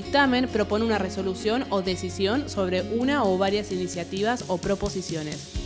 dictamen propone una resolución o decisión sobre una o varias iniciativas o proposiciones.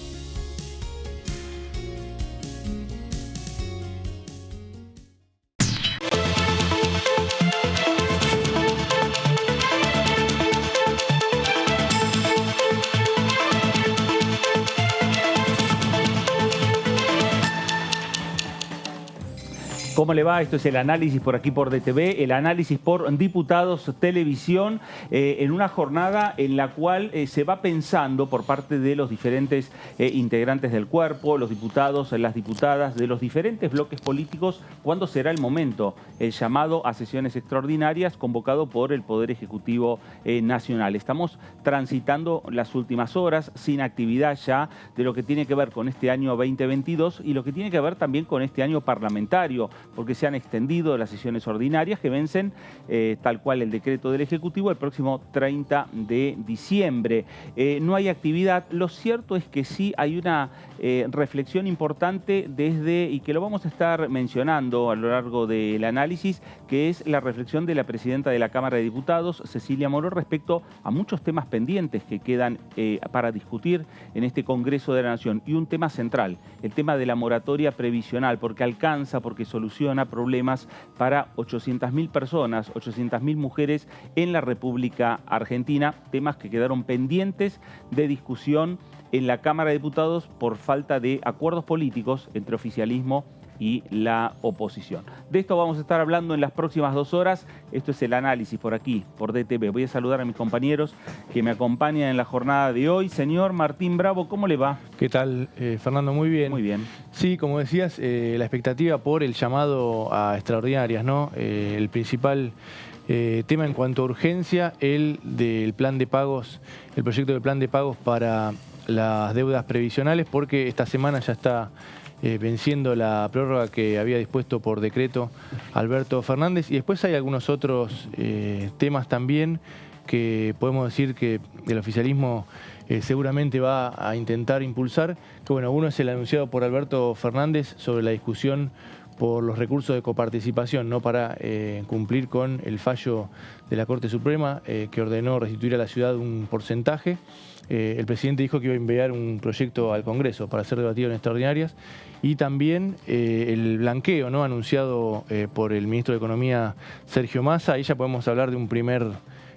¿Cómo le va? Esto es el análisis por aquí por DTV, el análisis por Diputados Televisión, en una jornada en la cual se va pensando por parte de los diferentes integrantes del cuerpo, los diputados, las diputadas de los diferentes bloques políticos, cuándo será el momento, el llamado a sesiones extraordinarias convocado por el Poder Ejecutivo Nacional. Estamos transitando las últimas horas sin actividad ya de lo que tiene que ver con este año 2022 y lo que tiene que ver también con este año parlamentario, porque se han extendido las sesiones ordinarias que vencen, tal cual el decreto del Ejecutivo, el próximo 30 de diciembre. No hay actividad. Lo cierto es que sí hay una reflexión importante y que lo vamos a estar mencionando a lo largo del análisis, que es la reflexión de la presidenta de la Cámara de Diputados, Cecilia Moró, respecto a muchos temas pendientes que quedan para discutir en este Congreso de la Nación. Y un tema central, el tema de la moratoria previsional, porque alcanza, porque soluciona problemas para 800.000 personas, 800.000 mujeres en la República Argentina, temas que quedaron pendientes de discusión en la Cámara de Diputados por falta de acuerdos políticos entre oficialismo y la oposición. De esto vamos a estar hablando en las próximas 2 horas. Esto es el análisis por aquí, por DTV. Voy a saludar a mis compañeros que me acompañan en la jornada de hoy. Señor Martín Bravo, ¿cómo le va? ¿Qué tal, Fernando? Muy bien. Muy bien. Sí, como decías, la expectativa por el llamado a extraordinarias, ¿no? El principal tema en cuanto a urgencia, el del plan de pagos, el proyecto del plan de pagos para las deudas previsionales, porque esta semana ya está venciendo la prórroga que había dispuesto por decreto Alberto Fernández. Y después hay algunos otros temas también que podemos decir que el oficialismo seguramente va a intentar impulsar. Que bueno, uno es el anunciado por Alberto Fernández sobre la discusión por los recursos de coparticipación, ¿no? Para cumplir con el fallo de la Corte Suprema que ordenó restituir a la ciudad un porcentaje. El presidente dijo que iba a enviar un proyecto al Congreso para ser debatido en extraordinarias. Y también el blanqueo, ¿no? Anunciado por el ministro de Economía, Sergio Massa. Ahí ya podemos hablar de un primer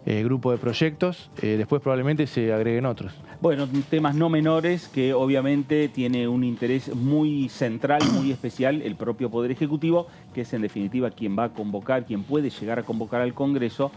grupo de proyectos. Después probablemente se agreguen otros. Bueno, temas no menores que obviamente tiene un interés muy central, muy especial el propio Poder Ejecutivo, que es en definitiva quien va a convocar, quien puede llegar a convocar al Congreso,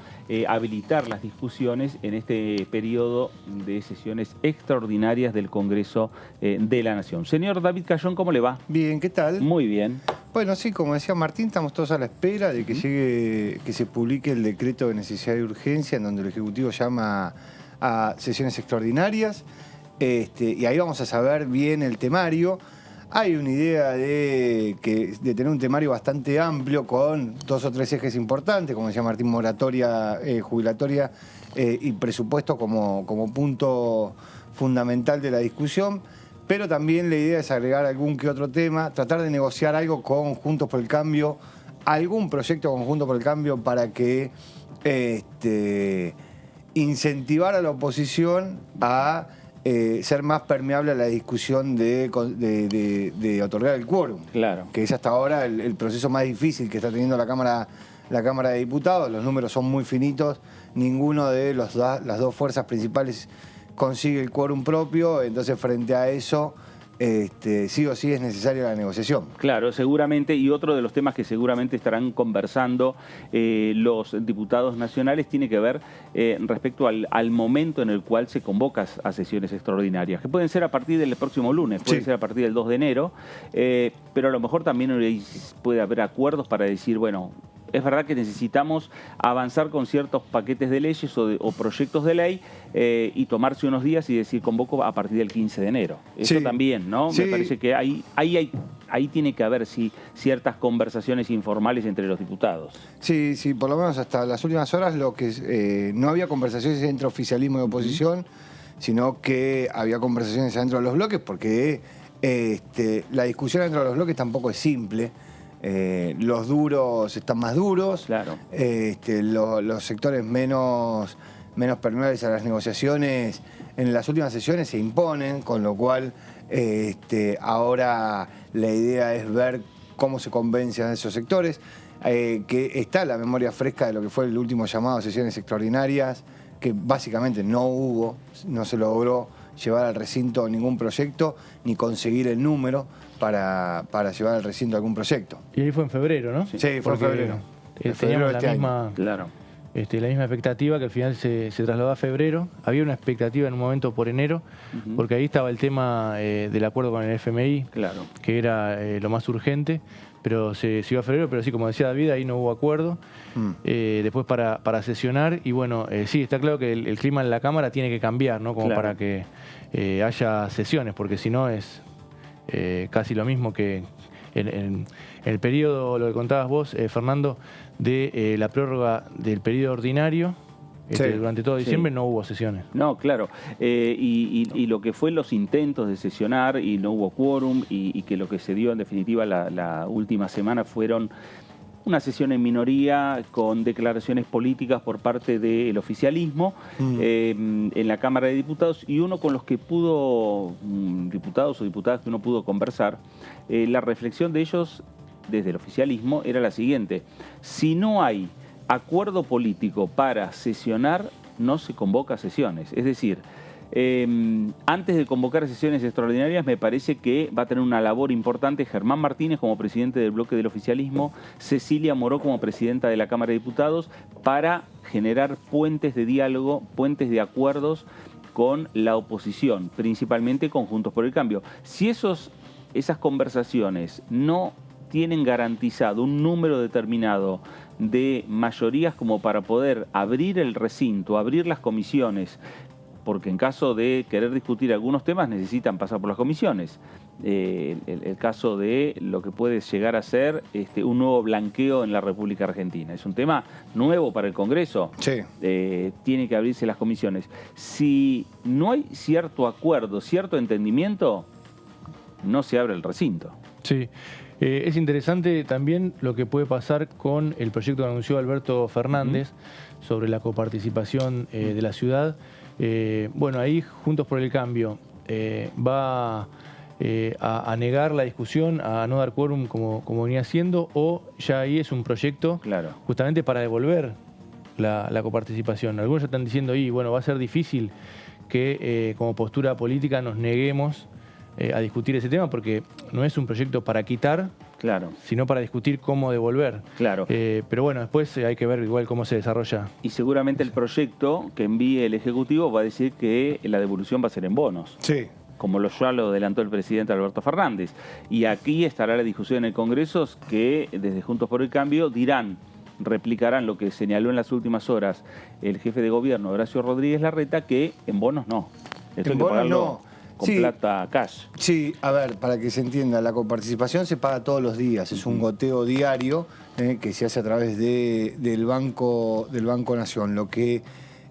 habilitar las discusiones en este periodo de sesiones extraordinarias del Congreso de la Nación. Señor David Cayón, ¿cómo le va? Bien, ¿qué tal? Muy bien. Bueno, sí, como decía Martín, estamos todos a la espera de que llegue, que se publique el decreto de necesidad y urgencia, en donde el Ejecutivo llama a sesiones extraordinarias, y ahí vamos a saber bien el temario. Hay una idea de tener un temario bastante amplio con 2 o 3 ejes importantes, como decía Martín, moratoria jubilatoria y presupuesto como punto fundamental de la discusión. Pero también la idea es agregar algún que otro tema, tratar de negociar algo con Juntos por el Cambio, algún proyecto con Juntos por el Cambio para que incentivar a la oposición a ser más permeable a la discusión de otorgar el quórum. Claro. Que es hasta ahora el proceso más difícil que está teniendo la Cámara de Diputados. Los números son muy finitos, ninguno de las 2 fuerzas principales consigue el quórum propio, entonces frente a eso sí o sí es necesaria la negociación. Claro, seguramente, y otro de los temas que seguramente estarán conversando los diputados nacionales tiene que ver respecto al momento en el cual se convoca a sesiones extraordinarias, que pueden ser a partir del próximo lunes, puede ser a partir del 2 de enero, pero a lo mejor también puede haber acuerdos para decir, bueno, es verdad que necesitamos avanzar con ciertos paquetes de leyes o proyectos de ley y tomarse unos días y decir convoco a partir del 15 de enero. Eso también, ¿no? Sí. Me parece que ahí tiene que haber ciertas conversaciones informales entre los diputados. Sí, sí, por lo menos hasta las últimas horas no había conversaciones entre oficialismo y oposición, sino que había conversaciones dentro de los bloques, porque la discusión dentro de los bloques tampoco es simple. los duros están más duros, Claro. Los sectores menos permeables a las negociaciones en las últimas sesiones se imponen, con lo cual ahora la idea es ver cómo se convencen a esos sectores, que está la memoria fresca de lo que fue el último llamado a sesiones extraordinarias, que básicamente no se logró llevar al recinto ningún proyecto, ni conseguir el número para llevar al recinto algún proyecto. Y ahí fue en febrero, ¿no? Sí, fue en febrero. Teníamos este la misma expectativa, que al final se trasladó a febrero. Había una expectativa en un momento por enero, porque ahí estaba el tema del acuerdo con el FMI, Claro. que era lo más urgente, pero se iba a febrero, pero sí, como decía David, ahí no hubo acuerdo. Después para sesionar, y bueno, sí, está claro que el clima en la Cámara tiene que cambiar, ¿no? Como Claro. para que haya sesiones, porque si no es casi lo mismo que en el periodo, lo que contabas vos, Fernando, de la prórroga del periodo ordinario. Sí. Durante todo diciembre no hubo sesiones. No, claro. Y lo que fue los intentos de sesionar y no hubo quórum y que lo que se dio en definitiva la última semana fueron una sesión en minoría con declaraciones políticas por parte del oficialismo en la Cámara de Diputados, y uno con los que pudo, diputados o diputadas que uno pudo conversar, la reflexión de ellos desde el oficialismo era la siguiente: si no hay acuerdo político para sesionar, no se convoca sesiones. Es decir, antes de convocar sesiones extraordinarias, me parece que va a tener una labor importante Germán Martínez como presidente del bloque del oficialismo, Cecilia Moró como presidenta de la Cámara de Diputados, para generar puentes de diálogo, puentes de acuerdos con la oposición, principalmente con Juntos por el Cambio. Si esas conversaciones no tienen garantizado un número determinado de mayorías como para poder abrir el recinto, abrir las comisiones, porque en caso de querer discutir algunos temas necesitan pasar por las comisiones. El caso de lo que puede llegar a ser un nuevo blanqueo en la República Argentina. Es un tema nuevo para el Congreso. Sí. Tiene que abrirse las comisiones. Si no hay cierto acuerdo, cierto entendimiento, no se abre el recinto. Sí. Es interesante también lo que puede pasar con el proyecto que anunció Alberto Fernández sobre la coparticipación de la ciudad. Bueno, ahí Juntos por el Cambio va a negar la discusión, a no dar quórum como venía haciendo, o ya ahí es un proyecto justamente para devolver la coparticipación. Algunos ya están diciendo, bueno, va a ser difícil que como postura política nos neguemos a discutir ese tema, porque no es un proyecto para quitar, sino para discutir cómo devolver. Pero bueno, después hay que ver igual cómo se desarrolla. Y seguramente el proyecto que envíe el Ejecutivo va a decir que la devolución va a ser en bonos. Sí. Como ya lo adelantó el presidente Alberto Fernández. Y aquí estará la discusión en el Congreso, que desde Juntos por el Cambio replicarán lo que señaló en las últimas horas el jefe de gobierno, Horacio Rodríguez Larreta, que en bonos no. Esto En bonos no. Con plata cash. Sí, a ver, para que se entienda, la coparticipación se paga todos los días, es un goteo diario que se hace a través del Banco Nación. Lo que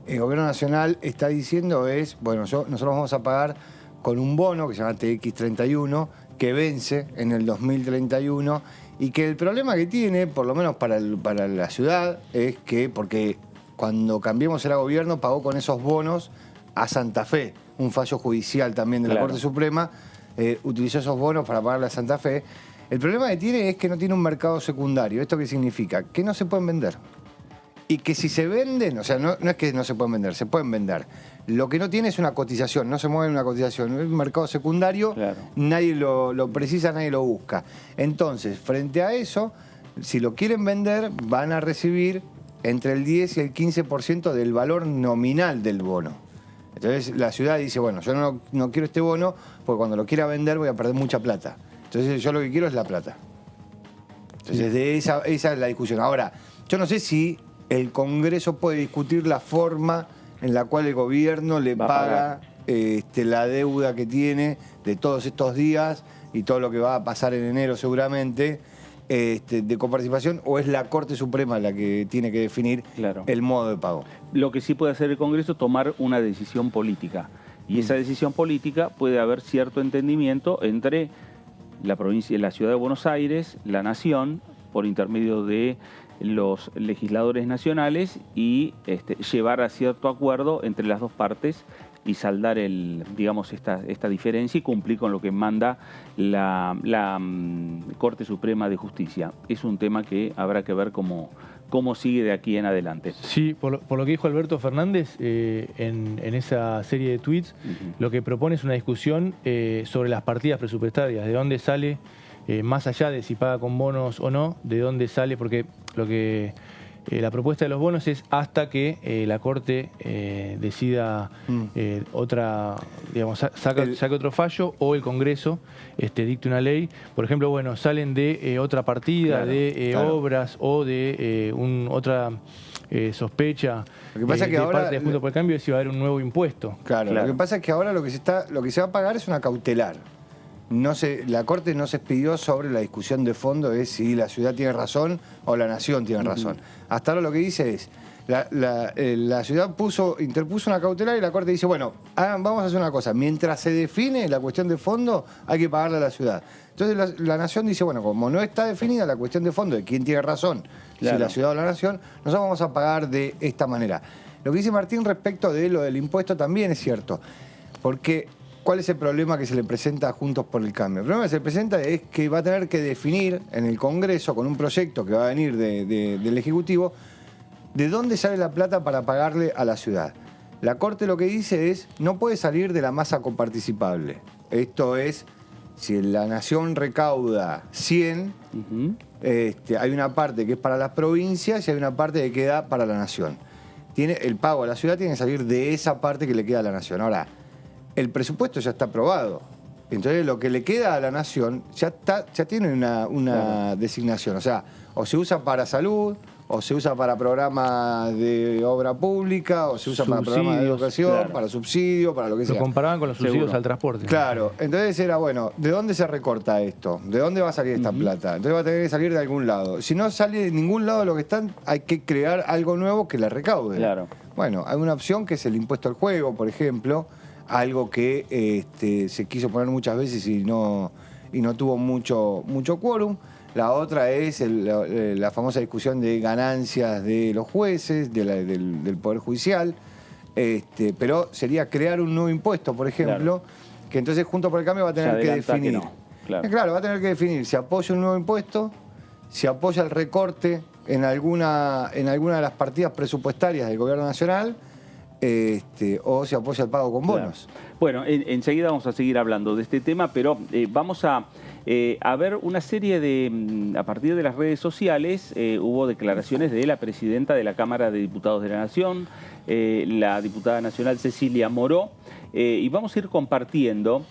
el Gobierno Nacional está diciendo es, bueno, nosotros vamos a pagar con un bono que se llama TX31, que vence en el 2031, y que el problema que tiene, por lo menos para la ciudad, es que, porque cuando Cambiemos era gobierno, pagó con esos bonos a Santa Fe, un fallo judicial también de la Corte Suprema, utilizó esos bonos para pagarle a Santa Fe. El problema que tiene es que no tiene un mercado secundario. ¿Esto qué significa? Que no se pueden vender. Y que si se venden, o sea, no es que no se pueden vender, se pueden vender. Lo que no tiene es una cotización, no se mueve una cotización. Es un mercado secundario, nadie lo precisa, nadie lo busca. Entonces, frente a eso, si lo quieren vender, van a recibir entre el 10 y el 15% del valor nominal del bono. Entonces la ciudad dice, bueno, yo no quiero este bono porque cuando lo quiera vender voy a perder mucha plata. Entonces yo lo que quiero es la plata. Entonces esa es la discusión. Ahora, yo no sé si el Congreso puede discutir la forma en la cual el gobierno le paga la deuda que tiene de todos estos días y todo lo que va a pasar en enero seguramente, de coparticipación, o es la Corte Suprema la que tiene que definir el modo de pago. Lo que sí puede hacer el Congreso es tomar una decisión política. Y esa decisión política puede haber cierto entendimiento entre la provincia, la ciudad de Buenos Aires, la Nación por intermedio de los legisladores nacionales y llevar a cierto acuerdo entre las dos partes y saldar esta diferencia y cumplir con lo que manda la Corte Suprema de Justicia. Es un tema que habrá que ver cómo sigue de aquí en adelante. Sí, por lo que dijo Alberto Fernández en esa serie de tweets, lo que propone es una discusión sobre las partidas presupuestarias, de dónde sale, más allá de si paga con bonos o no, de dónde sale, porque la propuesta de los bonos es hasta que la Corte decida otra, digamos, saque otro fallo o el Congreso dicte una ley. Por ejemplo, bueno, salen de otra partida, claro. obras o de otra sospecha Lo que pasa es que de ahora, parte de Juntos por el Cambio, es si va a haber un nuevo impuesto. Claro, lo que pasa es que ahora lo que se va a pagar es una cautelar. La Corte no se expidió sobre la discusión de fondo, es si la ciudad tiene razón o la nación tiene razón. Hasta ahora lo que dice es, la ciudad interpuso una cautelar y la Corte dice, bueno, vamos a hacer una cosa, mientras se define la cuestión de fondo, hay que pagarle a la ciudad. Entonces la nación dice, bueno, como no está definida la cuestión de fondo de quién tiene razón, si la ciudad o la nación, nosotros vamos a pagar de esta manera. Lo que dice Martín respecto de lo del impuesto también es cierto, porque ¿cuál es el problema que se le presenta a Juntos por el Cambio? El problema que se le presenta es que va a tener que definir en el Congreso, con un proyecto que va a venir del Ejecutivo, de dónde sale la plata para pagarle a la ciudad. La Corte lo que dice es, no puede salir de la masa coparticipable. Esto es, si la nación recauda 100, hay una parte que es para las provincias y hay una parte que queda para la nación. El pago a la ciudad tiene que salir de esa parte que le queda a la nación. Ahora, el presupuesto ya está aprobado. Entonces lo que le queda a la nación ya tiene una designación. O sea, o se usa para salud, o se usa para programas de obra pública, o se usa para programas de educación, para subsidio, para lo que sea. Lo comparaban con los subsidios al transporte. Claro, entonces era, bueno, ¿de dónde se recorta esto? ¿De dónde va a salir esta plata? Entonces va a tener que salir de algún lado. Si no sale de ningún lado lo que están, hay que crear algo nuevo que la recaude. Claro. Bueno, hay una opción que es el impuesto al juego, por ejemplo, algo que se quiso poner muchas veces y no tuvo mucho quórum. La otra es la famosa discusión de ganancias de los jueces, del Poder Judicial, pero sería crear un nuevo impuesto, por ejemplo, que entonces Juntos por el Cambio va a tener que definir. Claro, va a tener que definir si apoya un nuevo impuesto, si apoya el recorte en alguna de las partidas presupuestarias del Gobierno Nacional, o se apoya el pago con bonos. Claro. Bueno, enseguida vamos a seguir hablando de este tema, pero vamos a ver una serie de, a partir de las redes sociales, hubo declaraciones de la presidenta de la Cámara de Diputados de la Nación, la diputada nacional Cecilia Moró, y vamos a ir compartiendo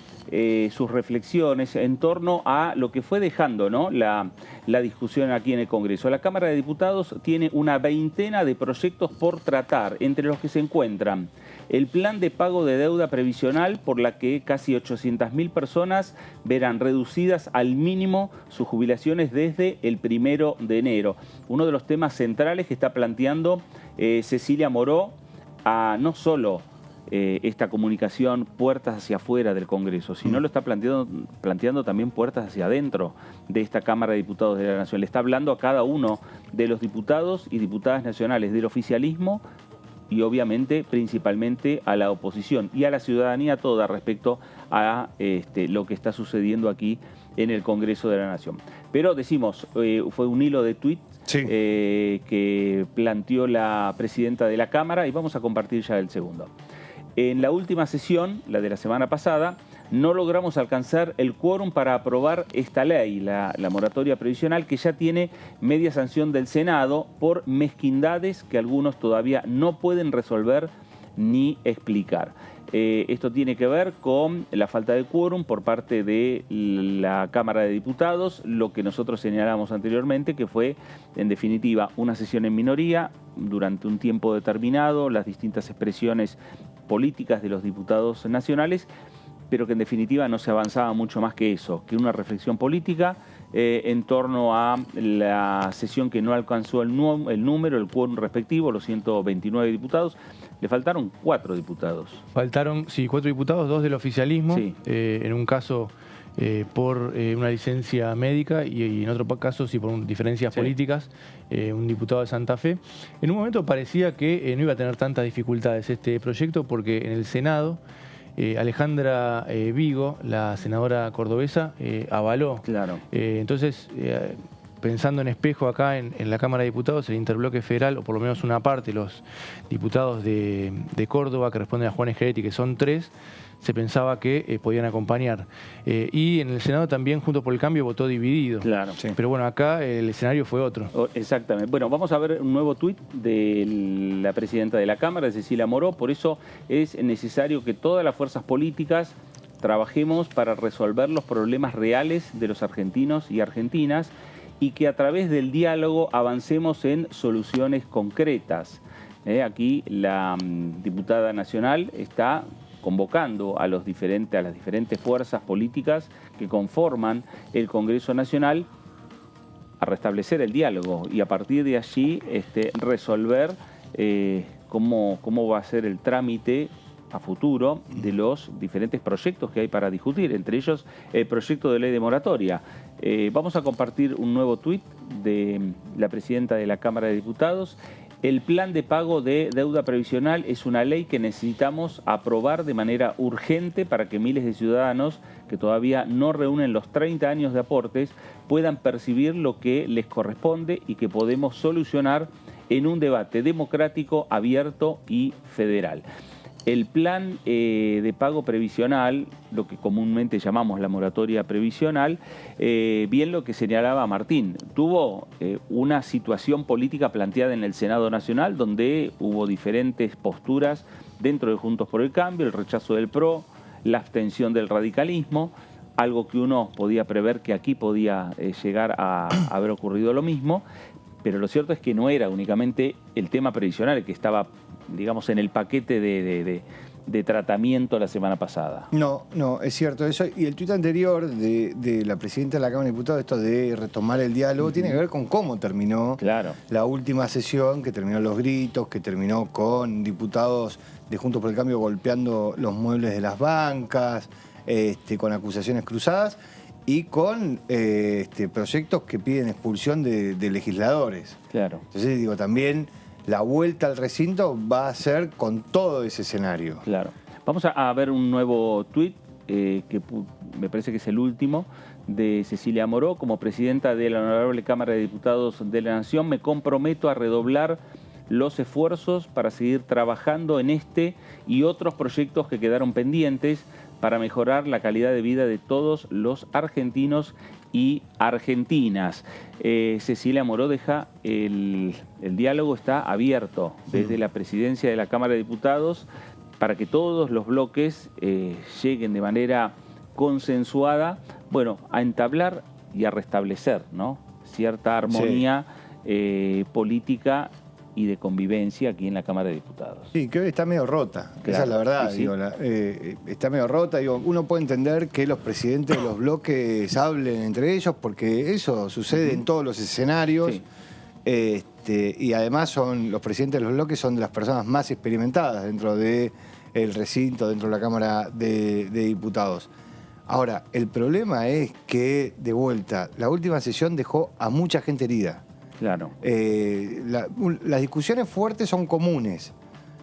sus reflexiones en torno a lo que fue dejando, ¿no?, la discusión aquí en el Congreso. La Cámara de Diputados tiene una veintena de proyectos por tratar, entre los que se encuentran el plan de pago de deuda previsional por la que casi 800.000 personas verán reducidas al mínimo sus jubilaciones desde el 1 de enero. Uno de los temas centrales que está planteando Cecilia Moró a no solo esta comunicación puertas hacia afuera del Congreso, sino lo está planteando también puertas hacia adentro de esta Cámara de Diputados de la Nación. Le está hablando a cada uno de los diputados y diputadas nacionales del oficialismo y obviamente principalmente a la oposición y a la ciudadanía toda respecto a lo que está sucediendo aquí en el Congreso de la Nación. Pero decimos, fue un hilo de tweets que planteó la presidenta de la Cámara y vamos a compartir ya el segundo. En la última sesión, la de la semana pasada, no logramos alcanzar el quórum para aprobar esta ley, la moratoria previsional, que ya tiene media sanción del Senado por mezquindades que algunos todavía no pueden resolver ni explicar. Esto tiene que ver con la falta de quórum por parte de la Cámara de Diputados, lo que nosotros señalamos anteriormente, que fue, en definitiva, una sesión en minoría durante un tiempo determinado, las distintas expresiones políticas de los diputados nacionales, pero que en definitiva no se avanzaba mucho más que eso, que una reflexión política en torno a la sesión que no alcanzó el número, el quórum respectivo, los 129 diputados. Le faltaron 4 diputados. Faltaron, sí, 4 diputados, 2 del oficialismo. Sí. En un caso por una licencia médica y en otro caso sí por diferencias políticas, un diputado de Santa Fe. En un momento parecía que no iba a tener tantas dificultades este proyecto porque en el Senado Alejandra Vigo, la senadora cordobesa, avaló. Claro. Entonces, pensando en espejo acá en la Cámara de Diputados, el interbloque federal, o por lo menos una parte, los diputados de Córdoba, que responden a Juan Schiaretti, que son 3, se pensaba que podían acompañar. Y en el Senado también, Juntos por el Cambio, votó dividido. Claro. Sí. Pero bueno, acá el escenario fue otro. Exactamente. Bueno, vamos a ver un nuevo tuit de la presidenta de la Cámara, de Cecilia Moró. Por eso es necesario que todas las fuerzas políticas trabajemos para resolver los problemas reales de los argentinos y argentinas y que a través del diálogo avancemos en soluciones concretas. Aquí la diputada nacional está convocando a las diferentes fuerzas políticas que conforman el Congreso Nacional a restablecer el diálogo y a partir de allí resolver cómo va a ser el trámite a futuro de los diferentes proyectos que hay para discutir, entre ellos el proyecto de ley de moratoria. Vamos a compartir un nuevo tuit de la presidenta de la Cámara de Diputados. El plan de pago de deuda previsional es una ley que necesitamos aprobar de manera urgente para que miles de ciudadanos que todavía no reúnen los 30 años de aportes puedan percibir lo que les corresponde y que podemos solucionar en un debate democrático, abierto y federal. El plan de pago previsional, lo que comúnmente llamamos la moratoria previsional, bien lo que señalaba Martín, tuvo una situación política planteada en el Senado Nacional donde hubo diferentes posturas dentro de Juntos por el Cambio, el rechazo del PRO, la abstención del radicalismo, algo que uno podía prever que aquí podía llegar a haber ocurrido lo mismo, pero lo cierto es que no era únicamente el tema previsional el que estaba, digamos, en el paquete de tratamiento la semana pasada. No, es cierto eso. Y el tuit anterior de la presidenta de la Cámara de Diputados, esto de retomar el diálogo, tiene que ver con cómo terminó la última sesión, que terminó los gritos, que terminó con diputados de Juntos por el Cambio golpeando los muebles de las bancas, con acusaciones cruzadas y con proyectos que piden expulsión de legisladores. Claro. Entonces, digo, también la vuelta al recinto va a ser con todo ese escenario. Claro. Vamos a ver un nuevo tuit, que me parece que es el último, de Cecilia Moró. Como presidenta de la Honorable Cámara de Diputados de la Nación, me comprometo a redoblar los esfuerzos para seguir trabajando en este y otros proyectos que quedaron pendientes para mejorar la calidad de vida de todos los argentinos y argentinas. Cecilia Moró deja el diálogo está abierto desde la presidencia de la Cámara de Diputados para que todos los bloques lleguen de manera consensuada, bueno, a entablar y a restablecer, ¿no?, cierta armonía política y de convivencia aquí en la Cámara de Diputados. Sí, que hoy está medio rota, claro, esa es la verdad. Sí, digo, está medio rota. Digo, uno puede entender que los presidentes de los bloques hablen entre ellos, porque eso sucede en todos los escenarios. Sí. Y además los presidentes de los bloques son de las personas más experimentadas dentro del recinto, dentro de la Cámara de Diputados. Ahora, el problema es que, de vuelta, la última sesión dejó a mucha gente herida. Claro. Las discusiones fuertes son comunes.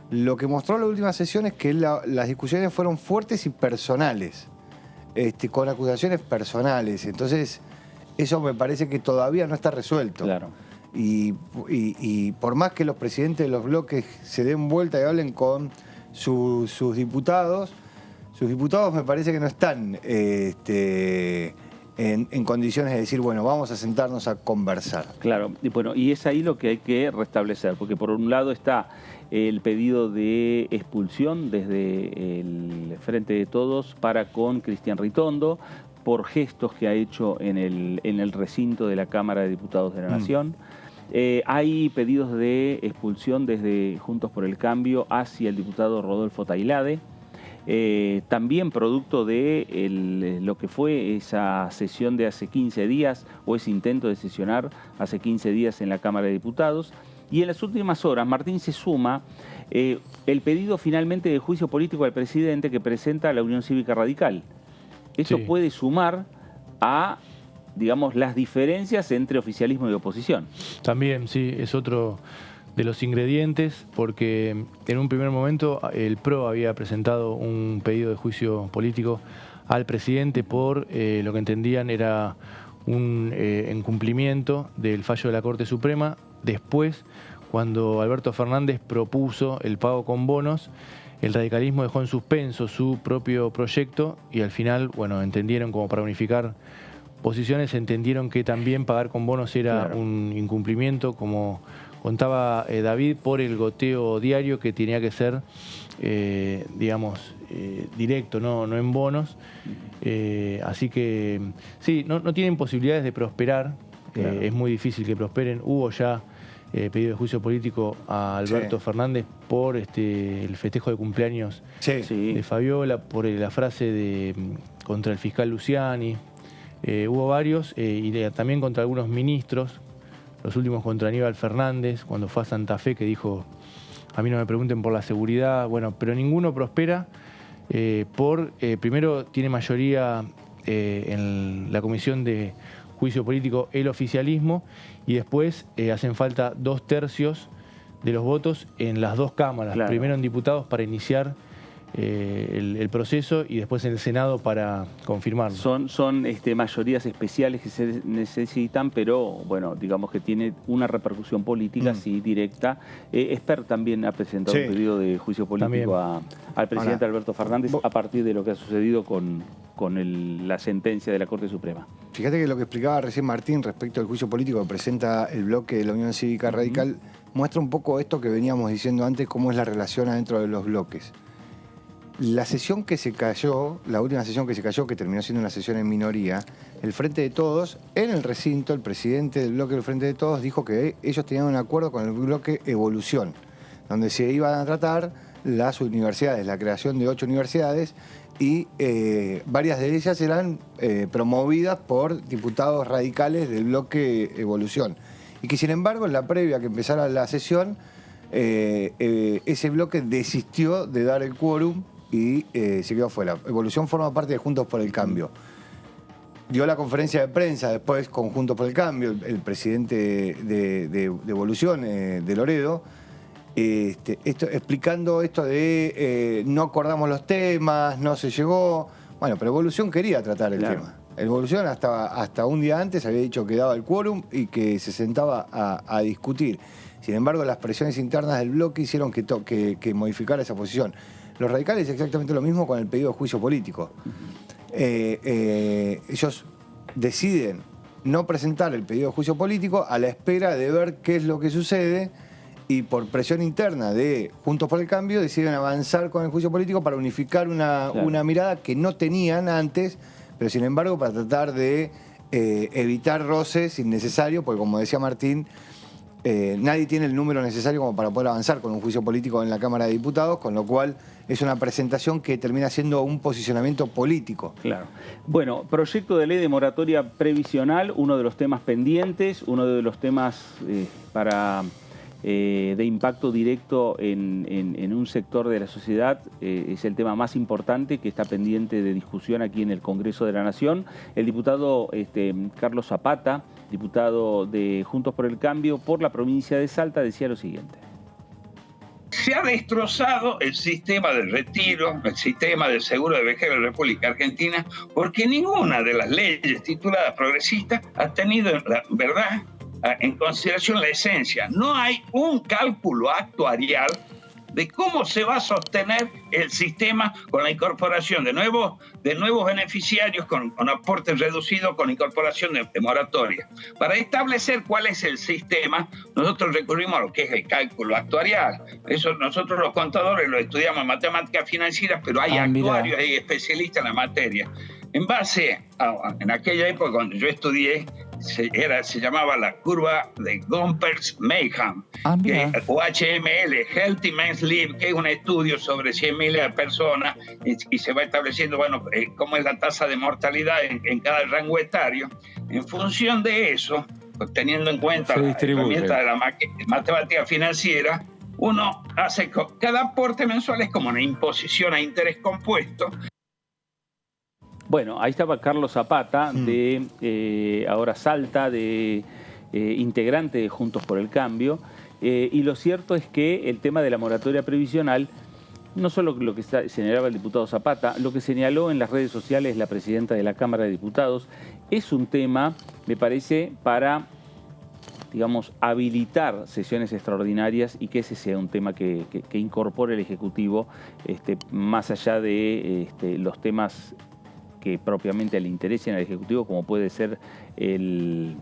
Lo que mostró la última sesión es que las discusiones fueron fuertes y personales, con acusaciones personales. Entonces, eso me parece que todavía no está resuelto. Claro. Y por más que los presidentes de los bloques se den vuelta y hablen con sus diputados me parece que no están en condiciones de decir, bueno, vamos a sentarnos a conversar. Claro, y bueno, y es ahí lo que hay que restablecer, porque por un lado está el pedido de expulsión desde el Frente de Todos para con Cristian Ritondo, por gestos que ha hecho en el recinto de la Cámara de Diputados de la Nación. Hay pedidos de expulsión desde Juntos por el Cambio hacia el diputado Rodolfo Tailade. También producto de lo que fue esa sesión de hace 15 días o ese intento de sesionar hace 15 días en la Cámara de Diputados. Y en las últimas horas, Martín, se suma el pedido finalmente de juicio político al presidente que presenta la Unión Cívica Radical. Eso Sí. puede sumar a, digamos, las diferencias entre oficialismo y oposición. También, sí, es otro de los ingredientes, porque en un primer momento el PRO había presentado un pedido de juicio político al presidente por lo que entendían era un incumplimiento del fallo de la Corte Suprema. Después, cuando Alberto Fernández propuso el pago con bonos, el radicalismo dejó en suspenso su propio proyecto y al final, bueno, entendieron, como para unificar posiciones, entendieron que también pagar con bonos era Claro. un incumplimiento, como contaba David, por el goteo diario que tenía que ser, digamos, directo, no en bonos. Así que, sí, no tienen posibilidades de prosperar. Claro. Es muy difícil que prosperen. Hubo ya pedido de juicio político a Alberto Fernández por el festejo de cumpleaños Sí. de Fabiola, por la frase contra el fiscal Luciani. Hubo varios, y también contra algunos ministros, los últimos contra Aníbal Fernández, cuando fue a Santa Fe, que dijo, a mí no me pregunten por la seguridad. Bueno, pero ninguno prospera primero tiene mayoría en la comisión de juicio político el oficialismo, y después hacen falta 2/3 de los votos en las dos cámaras. Claro. Primero en diputados para iniciar el proceso y después en el Senado para confirmarlo. Son mayorías especiales que se necesitan, pero bueno, digamos que tiene una repercusión política, sí, directa. Esper también ha presentado un pedido de juicio político al presidente Alberto Fernández a partir de lo que ha sucedido con la sentencia de la Corte Suprema. Fíjate que lo que explicaba recién Martín respecto al juicio político que presenta el bloque de la Unión Cívica Radical muestra un poco esto que veníamos diciendo antes, cómo es la relación adentro de los bloques. La sesión que se cayó, la última sesión que se cayó, que terminó siendo una sesión en minoría, el Frente de Todos, en el recinto, el presidente del bloque del Frente de Todos dijo que ellos tenían un acuerdo con el bloque Evolución, donde se iban a tratar las universidades, la creación de 8 universidades, y varias de ellas eran promovidas por diputados radicales del bloque Evolución. Y que sin embargo, en la previa que empezara la sesión, ese bloque desistió de dar el quórum y se quedó fuera. Evolución forma parte de Juntos por el Cambio. Dio la conferencia de prensa después con Juntos por el Cambio, el presidente de Evolución, de Loredo, explicando esto de no acordamos los temas, no se llegó. Bueno, pero Evolución quería tratar el tema. Evolución hasta un día antes había dicho que daba el quórum y que se sentaba a discutir. Sin embargo, las presiones internas del bloque hicieron que modificara esa posición. Los radicales exactamente lo mismo con el pedido de juicio político. Ellos deciden no presentar el pedido de juicio político a la espera de ver qué es lo que sucede, y por presión interna de Juntos por el Cambio deciden avanzar con el juicio político para unificar una mirada que no tenían antes, pero sin embargo para tratar de evitar roces innecesarios, porque como decía Martín, nadie tiene el número necesario como para poder avanzar con un juicio político en la Cámara de Diputados, con lo cual es una presentación que termina siendo un posicionamiento político. Claro. Bueno, proyecto de ley de moratoria previsional, uno de los temas pendientes, uno de los temas de impacto directo en un sector de la sociedad, es el tema más importante que está pendiente de discusión aquí en el Congreso de la Nación. El diputado Carlos Zapata, diputado de Juntos por el Cambio por la provincia de Salta, decía lo siguiente. Se ha destrozado el sistema del retiro, el sistema del seguro de vejez de la República Argentina, porque ninguna de las leyes tituladas progresistas ha tenido, la verdad, en consideración la esencia. No hay un cálculo actuarial de cómo se va a sostener el sistema con la incorporación de nuevos beneficiarios, con aportes reducidos, con incorporación de moratoria. Para establecer cuál es el sistema, nosotros recurrimos a lo que es el cálculo actuarial. Eso nosotros los contadores lo estudiamos en matemáticas financieras, pero hay actuarios, hay especialistas en la materia. En base en aquella época cuando yo estudié, se llamaba la curva de Gompers-Mayhem, o HML, Healthy Men's Live, que es un estudio sobre 100.000 personas y se va estableciendo, bueno, cómo es la tasa de mortalidad en cada rango etario. En función de eso, teniendo en cuenta la herramienta de la matemática financiera, uno hace cada aporte mensual es como una imposición a interés compuesto. Bueno, ahí estaba Carlos Zapata, de ahora Salta, de integrante de Juntos por el Cambio, y lo cierto es que el tema de la moratoria previsional, no solo lo que señalaba el diputado Zapata, lo que señaló en las redes sociales la presidenta de la Cámara de Diputados, es un tema, me parece, para, digamos, habilitar sesiones extraordinarias y que ese sea un tema que incorpore el Ejecutivo, más allá de los temas que propiamente le interesen al Ejecutivo, como puede ser el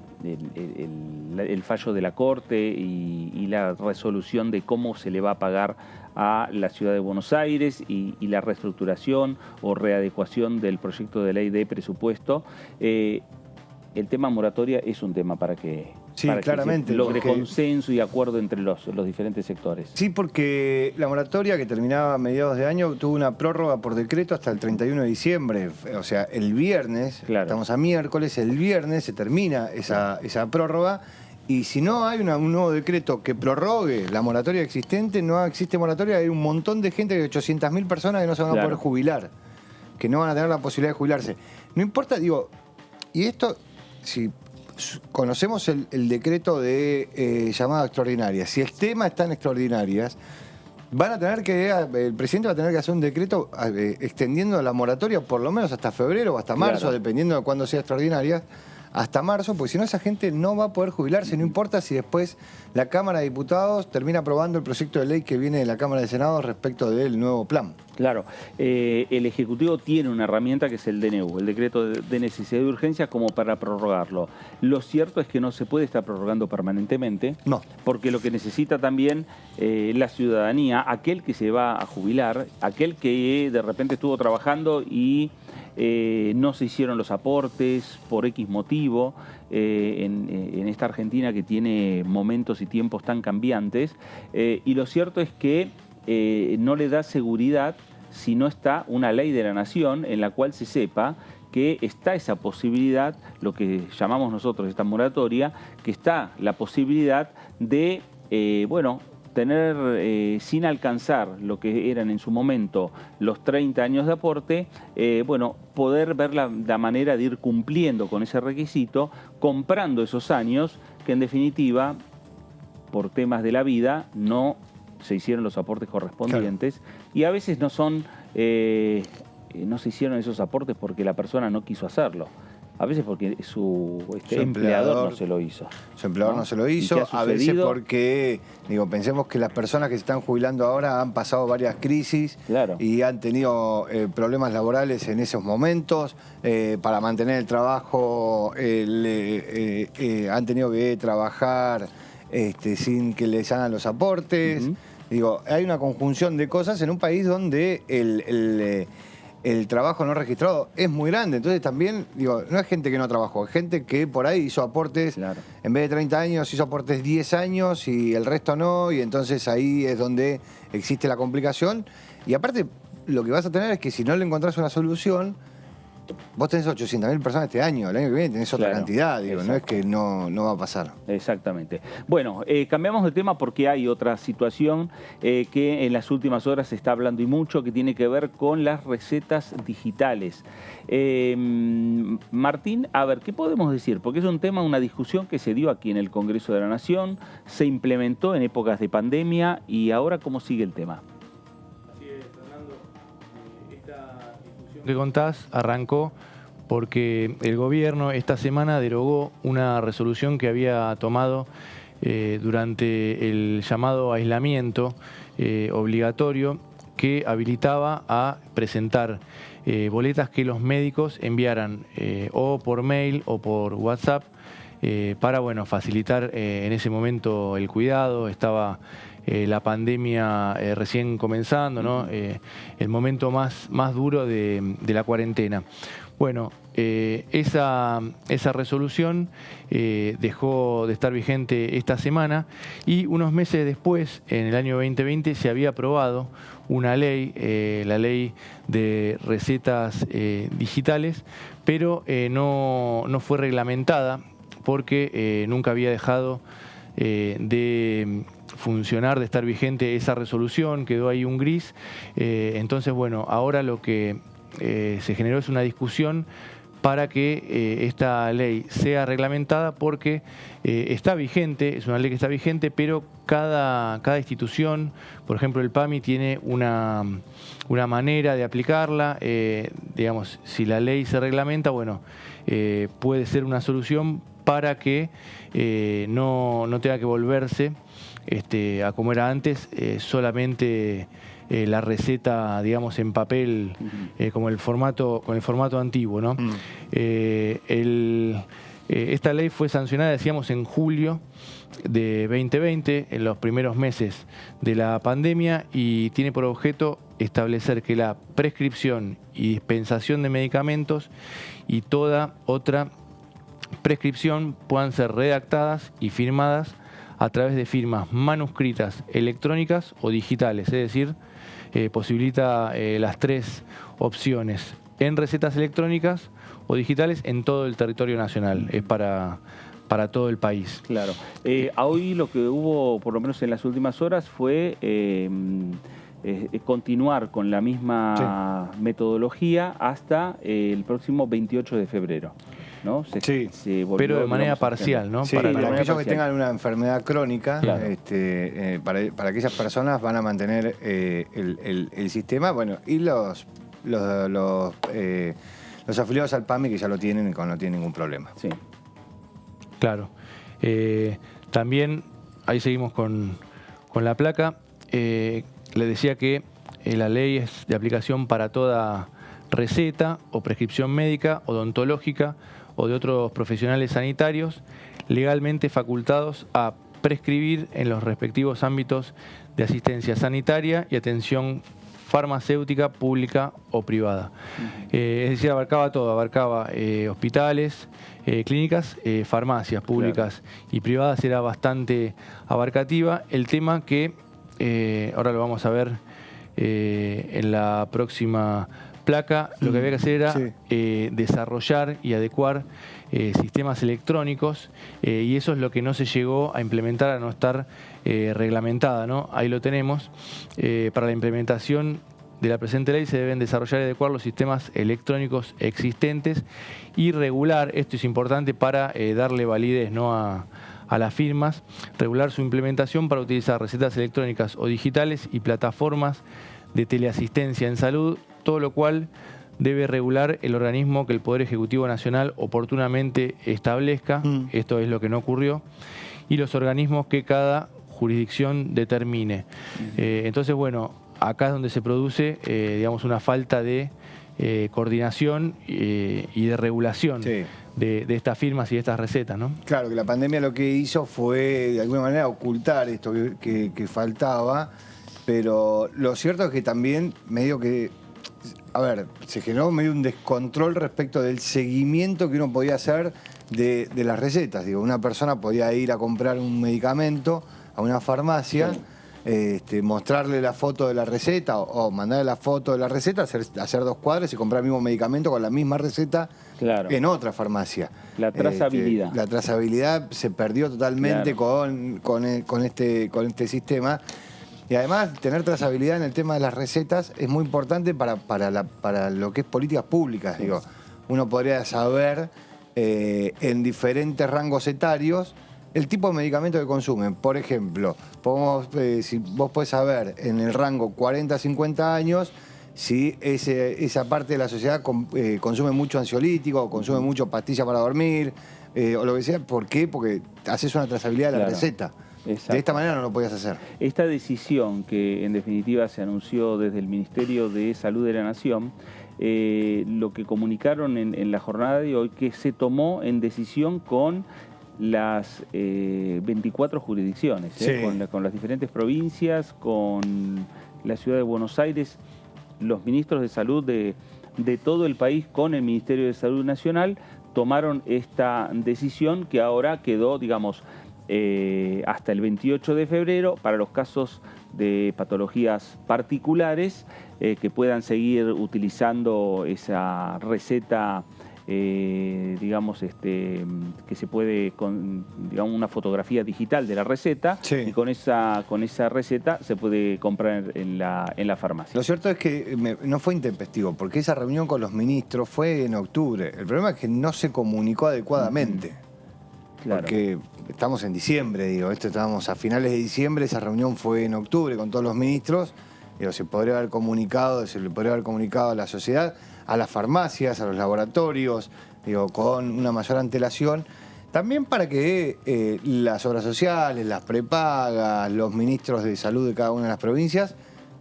fallo de la Corte y la resolución de cómo se le va a pagar a la Ciudad de Buenos Aires y la reestructuración o readecuación del proyecto de ley de presupuesto. El tema moratoria es un tema para que, sí, para claramente, que se logre porque consenso y acuerdo entre los diferentes sectores. Sí, porque la moratoria que terminaba a mediados de año tuvo una prórroga por decreto hasta el 31 de diciembre. O sea, el viernes, claro, estamos a miércoles, el viernes se termina esa prórroga. Y si no hay un nuevo decreto que prorrogue la moratoria existente, no existe moratoria. Hay un montón de gente, 800.000 personas que no se van a poder jubilar, que no van a tener la posibilidad de jubilarse. No importa, digo, y esto, si conocemos el decreto de llamada extraordinaria, si el tema está en extraordinarias, van a tener que, el presidente va a tener que hacer un decreto extendiendo la moratoria por lo menos hasta febrero o hasta marzo, dependiendo de cuándo sea extraordinaria, hasta marzo, porque si no esa gente no va a poder jubilarse, no importa si después la Cámara de Diputados termina aprobando el proyecto de ley que viene de la Cámara de Senado respecto del nuevo plan. Claro, el Ejecutivo tiene una herramienta que es el DNU, el decreto de necesidad de urgencia, como para prorrogarlo. Lo cierto es que no se puede estar prorrogando permanentemente, porque lo que necesita también la ciudadanía, aquel que se va a jubilar, aquel que de repente estuvo trabajando y no se hicieron los aportes por X motivo, en esta Argentina que tiene momentos y tiempos tan cambiantes, y lo cierto es que no le da seguridad si no está una ley de la nación en la cual se sepa que está esa posibilidad, lo que llamamos nosotros esta moratoria, que está la posibilidad de, tener sin alcanzar lo que eran en su momento los 30 años de aporte, poder ver la manera de ir cumpliendo con ese requisito, comprando esos años que en definitiva, por temas de la vida, no se hicieron los aportes correspondientes, y a veces no se hicieron esos aportes porque la persona no quiso hacerlo. A veces porque su empleador no se lo hizo. Su empleador no se lo hizo, a veces porque, pensemos que las personas que se están jubilando ahora han pasado varias crisis y han tenido problemas laborales en esos momentos. Para mantener el trabajo han tenido que trabajar sin que les hagan los aportes. Hay una conjunción de cosas en un país donde el trabajo no registrado es muy grande. Entonces también, no es gente que no trabajó, es gente que por ahí hizo aportes, en vez de 30 años, hizo aportes 10 años y el resto no, y entonces ahí es donde existe la complicación. Y aparte, lo que vas a tener es que si no le encontrás una solución, vos tenés 800.000 personas este año, el año que viene tenés otra cantidad, no es que no va a pasar. Exactamente. Bueno, cambiamos de tema porque hay otra situación que en las últimas horas se está hablando y mucho, que tiene que ver con las recetas digitales. Martín, a ver, ¿qué podemos decir? Porque es un tema, una discusión que se dio aquí en el Congreso de la Nación, se implementó en épocas de pandemia y ahora, ¿cómo sigue el tema? Que contás arrancó porque el gobierno esta semana derogó una resolución que había tomado durante el llamado aislamiento obligatorio, que habilitaba a presentar boletas que los médicos enviaran o por mail o por WhatsApp para facilitar en ese momento el cuidado. Estaba la pandemia recién comenzando, ¿no? El momento más duro de la cuarentena. Bueno, esa resolución dejó de estar vigente esta semana y unos meses después, en el año 2020, se había aprobado una ley, la ley de recetas digitales, pero no fue reglamentada porque nunca había dejado de funcionar, de estar vigente esa resolución, quedó ahí un gris. Entonces, ahora lo que se generó es una discusión para que esta ley sea reglamentada, porque está vigente, es una ley que está vigente, pero cada institución, por ejemplo el PAMI, tiene una manera de aplicarla. Digamos, si la ley se reglamenta, bueno, puede ser una solución para que no tenga que volverse a como era antes, solamente la receta, digamos, en papel, con el formato antiguo, ¿no? Esta ley fue sancionada, decíamos, en julio de 2020, en los primeros meses de la pandemia, y tiene por objeto establecer que la prescripción y dispensación de medicamentos y toda otra prescripción puedan ser redactadas y firmadas a través de firmas manuscritas, electrónicas o digitales, es decir, posibilita las tres opciones: en recetas electrónicas o digitales en todo el territorio nacional. Es para todo el país. Claro. Hoy lo que hubo, por lo menos en las últimas horas, fue continuar con la misma metodología hasta el próximo 28 de febrero. ¿No? Sí, pero de manera parcial, ¿no? Sí, para aquellos que tengan una enfermedad crónica, claro. Para aquellas personas van a mantener el sistema, bueno, y los afiliados al PAMI que ya lo tienen y no tienen ningún problema. Sí. Claro. También, ahí seguimos con la placa. Le decía que la ley es de aplicación para toda receta o prescripción médica, odontológica o de otros profesionales sanitarios legalmente facultados a prescribir en los respectivos ámbitos de asistencia sanitaria y atención farmacéutica pública o privada. Es decir, abarcaba todo, abarcaba hospitales, clínicas, farmacias públicas, claro, y privadas. Era bastante abarcativa. El tema que ahora lo vamos a ver en la próxima placa, lo que había que hacer era desarrollar y adecuar sistemas electrónicos, y eso es lo que no se llegó a implementar, a no estar reglamentada, ¿no? Ahí lo tenemos. Para la implementación de la presente ley se deben desarrollar y adecuar los sistemas electrónicos existentes y regular, esto es importante para darle validez, ¿no?, a las firmas, regular su implementación para utilizar recetas electrónicas o digitales y plataformas de teleasistencia en salud, todo lo cual debe regular el organismo que el Poder Ejecutivo Nacional oportunamente establezca. Esto es lo que no ocurrió, y los organismos que cada jurisdicción determine. Entonces, bueno, acá es donde se produce, digamos, una falta de coordinación y de regulación de estas firmas y de estas recetas, ¿no? Claro, que la pandemia lo que hizo fue, de alguna manera, ocultar esto que faltaba, pero lo cierto es que también medio que, a ver, se generó medio un descontrol respecto del seguimiento que uno podía hacer de las recetas. Digo, una persona podía ir a comprar un medicamento a una farmacia, mostrarle la foto de la receta o mandarle la foto de la receta, hacer 2 cuadras y comprar el mismo medicamento con la misma receta, claro, en otra farmacia. La trazabilidad. La trazabilidad se perdió totalmente, claro, con este sistema. Y además, tener trazabilidad en el tema de las recetas es muy importante para lo que es políticas públicas. Digo, uno podría saber en diferentes rangos etarios el tipo de medicamento que consumen. Por ejemplo, si vos podés saber en el rango 40-50 años si esa parte de la sociedad consume mucho ansiolítico, consume mucho pastillas para dormir, o lo que sea. ¿Por qué? Porque haces una trazabilidad de la receta. Exacto. De esta manera no lo podías hacer. Esta decisión que en definitiva se anunció desde el Ministerio de Salud de la Nación, lo que comunicaron en la jornada de hoy, que se tomó en decisión con las 24 jurisdicciones, con las diferentes provincias, con la ciudad de Buenos Aires, los ministros de salud de todo el país con el Ministerio de Salud Nacional tomaron esta decisión que ahora quedó, digamos, hasta el 28 de febrero para los casos de patologías particulares que puedan seguir utilizando esa receta digamos, que se puede, digamos, una fotografía digital de la receta, Sí. y con esa receta se puede comprar en la farmacia. Lo cierto es que no fue intempestivo, porque esa reunión con los ministros fue en octubre. El problema es que no se comunicó adecuadamente. Claro. Porque estamos en diciembre, digo, estábamos a finales de diciembre, esa reunión fue en octubre con todos los ministros. Digo, se le podría haber comunicado a la sociedad, a las farmacias, a los laboratorios, digo, con una mayor antelación. También para que las obras sociales, las prepagas, los ministros de salud de cada una de las provincias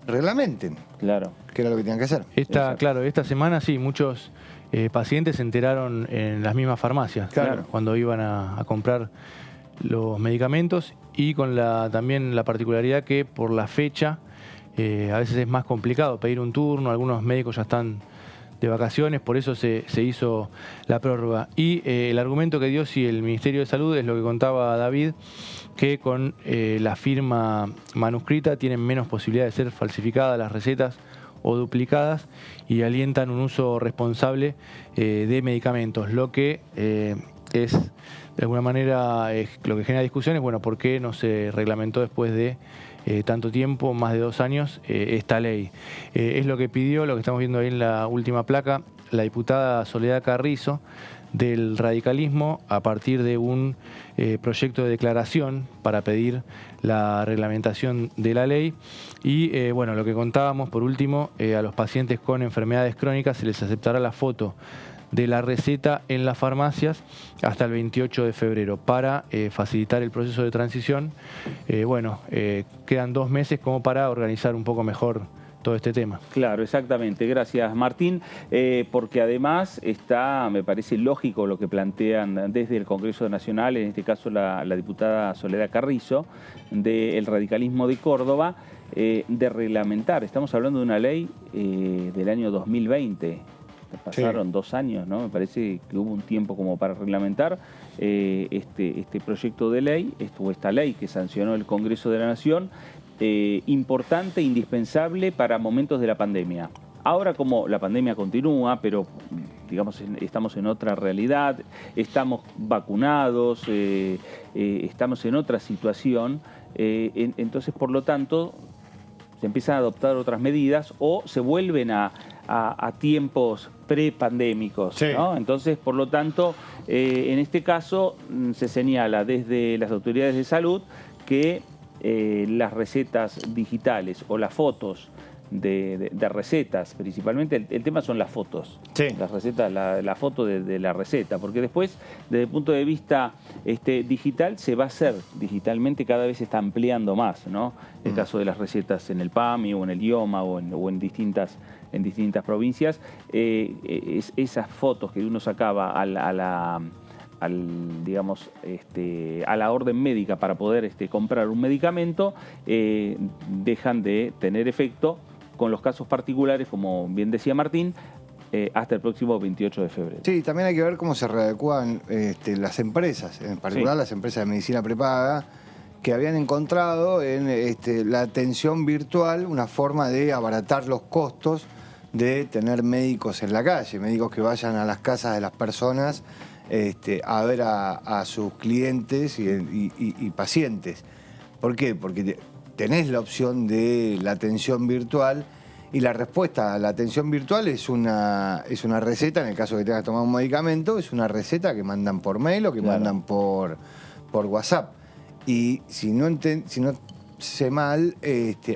reglamenten. Claro. Que era lo que tenían que hacer. Claro, esta semana sí, muchos pacientes se enteraron en las mismas farmacias, Claro. cuando iban a comprar los medicamentos, y con también la particularidad que por la fecha a veces es más complicado pedir un turno, algunos médicos ya están de vacaciones, por eso se hizo la prórroga. Y el argumento que dio el Ministerio de Salud es lo que contaba David, que con la firma manuscrita tienen menos posibilidad de ser falsificadas las recetas o duplicadas, y alientan un uso responsable de medicamentos, lo que es de alguna manera lo que genera discusiones. Bueno, ¿por qué no se reglamentó después de tanto tiempo, más de 2 años, esta ley? Es lo que pidió, lo que estamos viendo ahí en la última placa, la diputada Soledad Carrizo, del radicalismo, a partir de un proyecto de declaración para pedir la reglamentación de la ley. Y bueno, lo que contábamos por último, a los pacientes con enfermedades crónicas se les aceptará la foto de la receta en las farmacias hasta el 28 de febrero para facilitar el proceso de transición. Quedan 2 meses como para organizar un poco mejor todo este tema. Claro, exactamente. Gracias, Martín. Porque además me parece lógico lo que plantean desde el Congreso Nacional, en este caso la diputada Soledad Carrizo, del radicalismo de Córdoba, de reglamentar. Estamos hablando de una ley del año 2020. Pasaron 2 años, ¿no? Me parece que hubo un tiempo como para reglamentar este proyecto de ley, esta ley que sancionó el Congreso de la Nación, importante, indispensable para momentos de la pandemia. Ahora, como la pandemia continúa, pero digamos estamos en otra realidad, estamos vacunados, estamos en otra situación, entonces por lo tanto se empiezan a adoptar otras medidas o se vuelven a tiempos prepandémicos, Sí. ¿no? Entonces, por lo tanto, en este caso se señala desde las autoridades de salud que las recetas digitales o las fotos de recetas, principalmente, el tema son las fotos. Sí. Las recetas, la foto de la receta, porque después, desde el punto de vista digital, se va a hacer digitalmente, cada vez se está ampliando más, ¿no? El caso de las recetas en el PAMI o en el IOMA o en distintas provincias, esas fotos que uno sacaba a la orden médica para poder comprar un medicamento, dejan de tener efecto con los casos particulares, como bien decía Martín, hasta el próximo 28 de febrero. Sí, también hay que ver cómo se readecuan las empresas, en particular Sí. las empresas de medicina prepaga, que habían encontrado en la atención virtual una forma de abaratar los costos de tener médicos en la calle, médicos que vayan a las casas de las personas a ver a sus clientes y pacientes. ¿Por qué? Porque tenés la opción de la atención virtual, y la respuesta a la atención virtual es una receta, en el caso que tengas que tomar un medicamento, es una receta que mandan por mail o que Claro. mandan por WhatsApp. Y si no sé mal,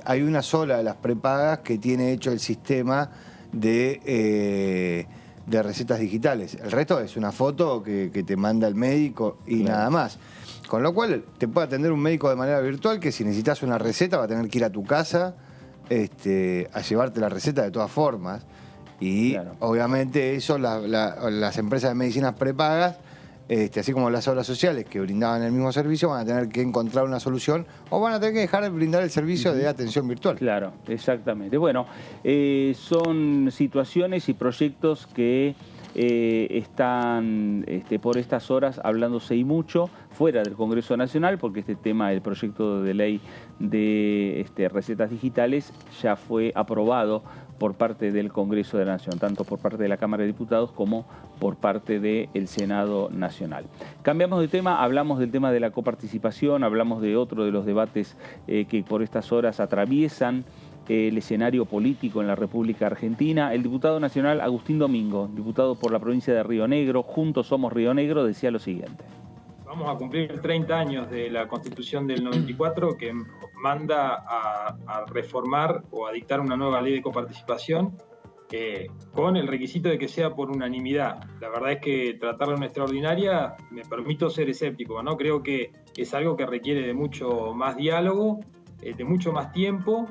hay una sola de las prepagas que tiene hecho el sistema de recetas digitales. El resto es una foto que te manda el médico y Claro. nada más. Con lo cual te puede atender un médico de manera virtual, que si necesitas una receta va a tener que ir a tu casa a llevarte la receta de todas formas. Y Claro. obviamente eso las empresas de medicinas prepagas, así como las obras sociales que brindaban el mismo servicio, van a tener que encontrar una solución o van a tener que dejar de brindar el servicio de atención virtual. Claro, exactamente. Bueno, son situaciones y proyectos que están por estas horas hablándose y mucho fuera del Congreso Nacional, porque este tema, el proyecto de ley de recetas digitales, ya fue aprobado por parte del Congreso de la Nación, tanto por parte de la Cámara de Diputados como por parte del Senado Nacional. Cambiamos de tema, hablamos del tema de la coparticipación, hablamos de otro de los debates que por estas horas atraviesan el escenario político en la República Argentina. El diputado nacional Agustín Domingo, diputado por la provincia de Río Negro, Juntos Somos Río Negro, decía lo siguiente. Vamos a cumplir 30 años de la Constitución del 94 que manda a reformar o a dictar una nueva ley de coparticipación con el requisito de que sea por unanimidad. La verdad es que tratarla en una extraordinaria, me permito ser escéptico, ¿no? Creo que es algo que requiere de mucho más diálogo, de mucho más tiempo,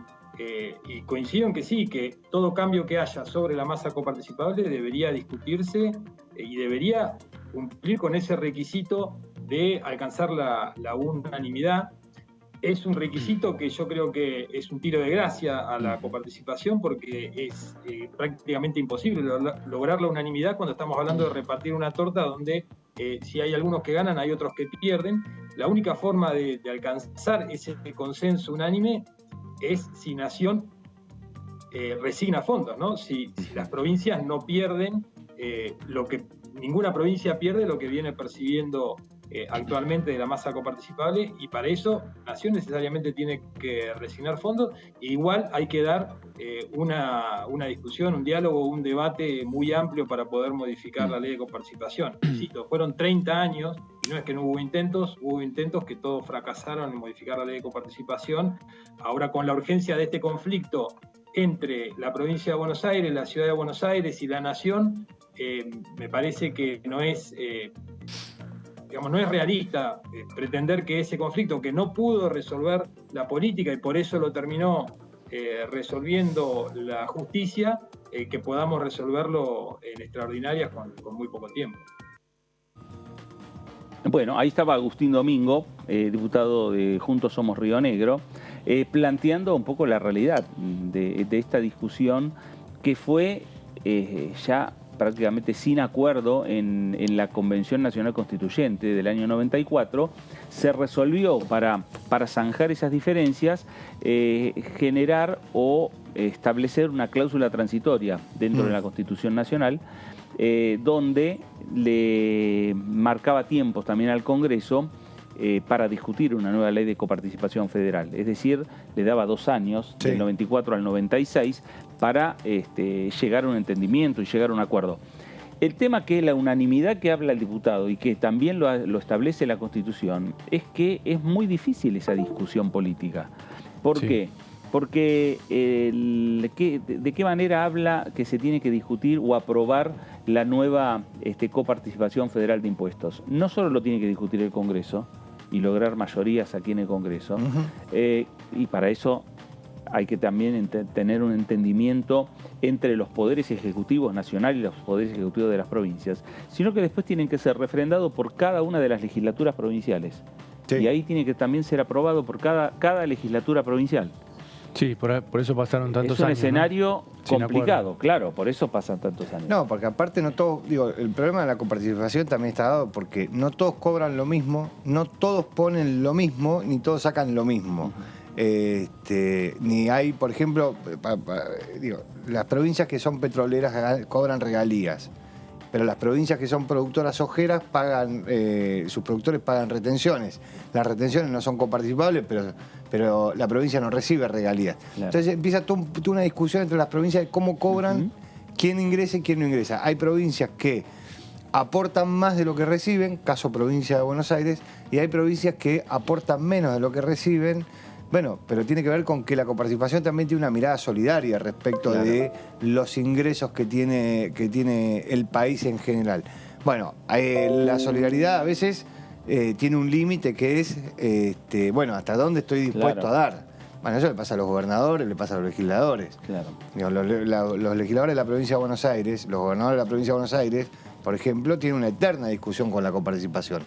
y coincido en que sí, que todo cambio que haya sobre la masa coparticipable debería discutirse y debería cumplir con ese requisito de alcanzar la unanimidad. Es un requisito que yo creo que es un tiro de gracia a la coparticipación, porque es prácticamente imposible lograr la unanimidad cuando estamos hablando de repartir una torta donde si hay algunos que ganan, hay otros que pierden. La única forma de alcanzar ese consenso unánime es si Nación resigna fondos, ¿no? Si las provincias no pierden lo que ninguna provincia pierde, lo que viene percibiendo actualmente de la masa coparticipable, y para eso Nación necesariamente tiene que resignar fondos. E igual hay que dar una discusión, un diálogo, un debate muy amplio para poder modificar la ley de coparticipación. Insisto, fueron 30 años y no es que no hubo intentos que todos fracasaron en modificar la ley de coparticipación. Ahora, con la urgencia de este conflicto entre la provincia de Buenos Aires, la ciudad de Buenos Aires y la Nación, me parece que no es realista pretender que ese conflicto, que no pudo resolver la política y por eso lo terminó resolviendo la justicia, que podamos resolverlo en extraordinarias con muy poco tiempo. Bueno, ahí estaba Agustín Domingo, diputado de Juntos Somos Río Negro, planteando un poco la realidad de esta discusión que fue ya prácticamente sin acuerdo en la Convención Nacional Constituyente del año 94. Se resolvió para zanjar esas diferencias, generar o establecer una cláusula transitoria dentro de la Constitución Nacional, donde le marcaba tiempos también al Congreso para discutir una nueva ley de coparticipación federal. Es decir, le daba 2 años, del 94 al 96, para llegar a un entendimiento y llegar a un acuerdo. El tema que es la unanimidad que habla el diputado y que también lo establece la Constitución, es que es muy difícil esa discusión política. ¿Por qué? Porque ¿de qué manera habla que se tiene que discutir o aprobar la nueva coparticipación federal de impuestos? No solo lo tiene que discutir el Congreso y lograr mayorías aquí en el Congreso, y para eso hay que también tener un entendimiento entre los poderes ejecutivos nacionales y los poderes ejecutivos de las provincias, sino que después tienen que ser refrendados por cada una de las legislaturas provinciales. Y ahí tiene que también ser aprobado por cada legislatura provincial. Sí, por eso pasaron tantos años. Es un escenario complicado, claro, por eso pasan tantos años. No, porque aparte no todos, el problema de la coparticipación también está dado porque no todos cobran lo mismo, no todos ponen lo mismo, ni todos sacan lo mismo. Ni hay, por ejemplo, las provincias que son petroleras cobran regalías, pero las provincias que son productoras sojeras pagan, sus productores pagan retenciones. Las retenciones no son coparticipables, pero la provincia no recibe regalías. Claro. Entonces empieza toda una discusión entre las provincias de cómo cobran, quién ingresa y quién no ingresa. Hay provincias que aportan más de lo que reciben, caso provincia de Buenos Aires, y hay provincias que aportan menos de lo que reciben. Bueno, pero tiene que ver con que la coparticipación también tiene una mirada solidaria respecto de los ingresos que tiene el país en general. Bueno, la solidaridad a veces tiene un límite que es, hasta dónde estoy dispuesto a dar. Bueno, eso le pasa a los gobernadores, le pasa a los legisladores. Claro. Los legisladores de la provincia de Buenos Aires, los gobernadores de la provincia de Buenos Aires, por ejemplo, tienen una eterna discusión con la coparticipación.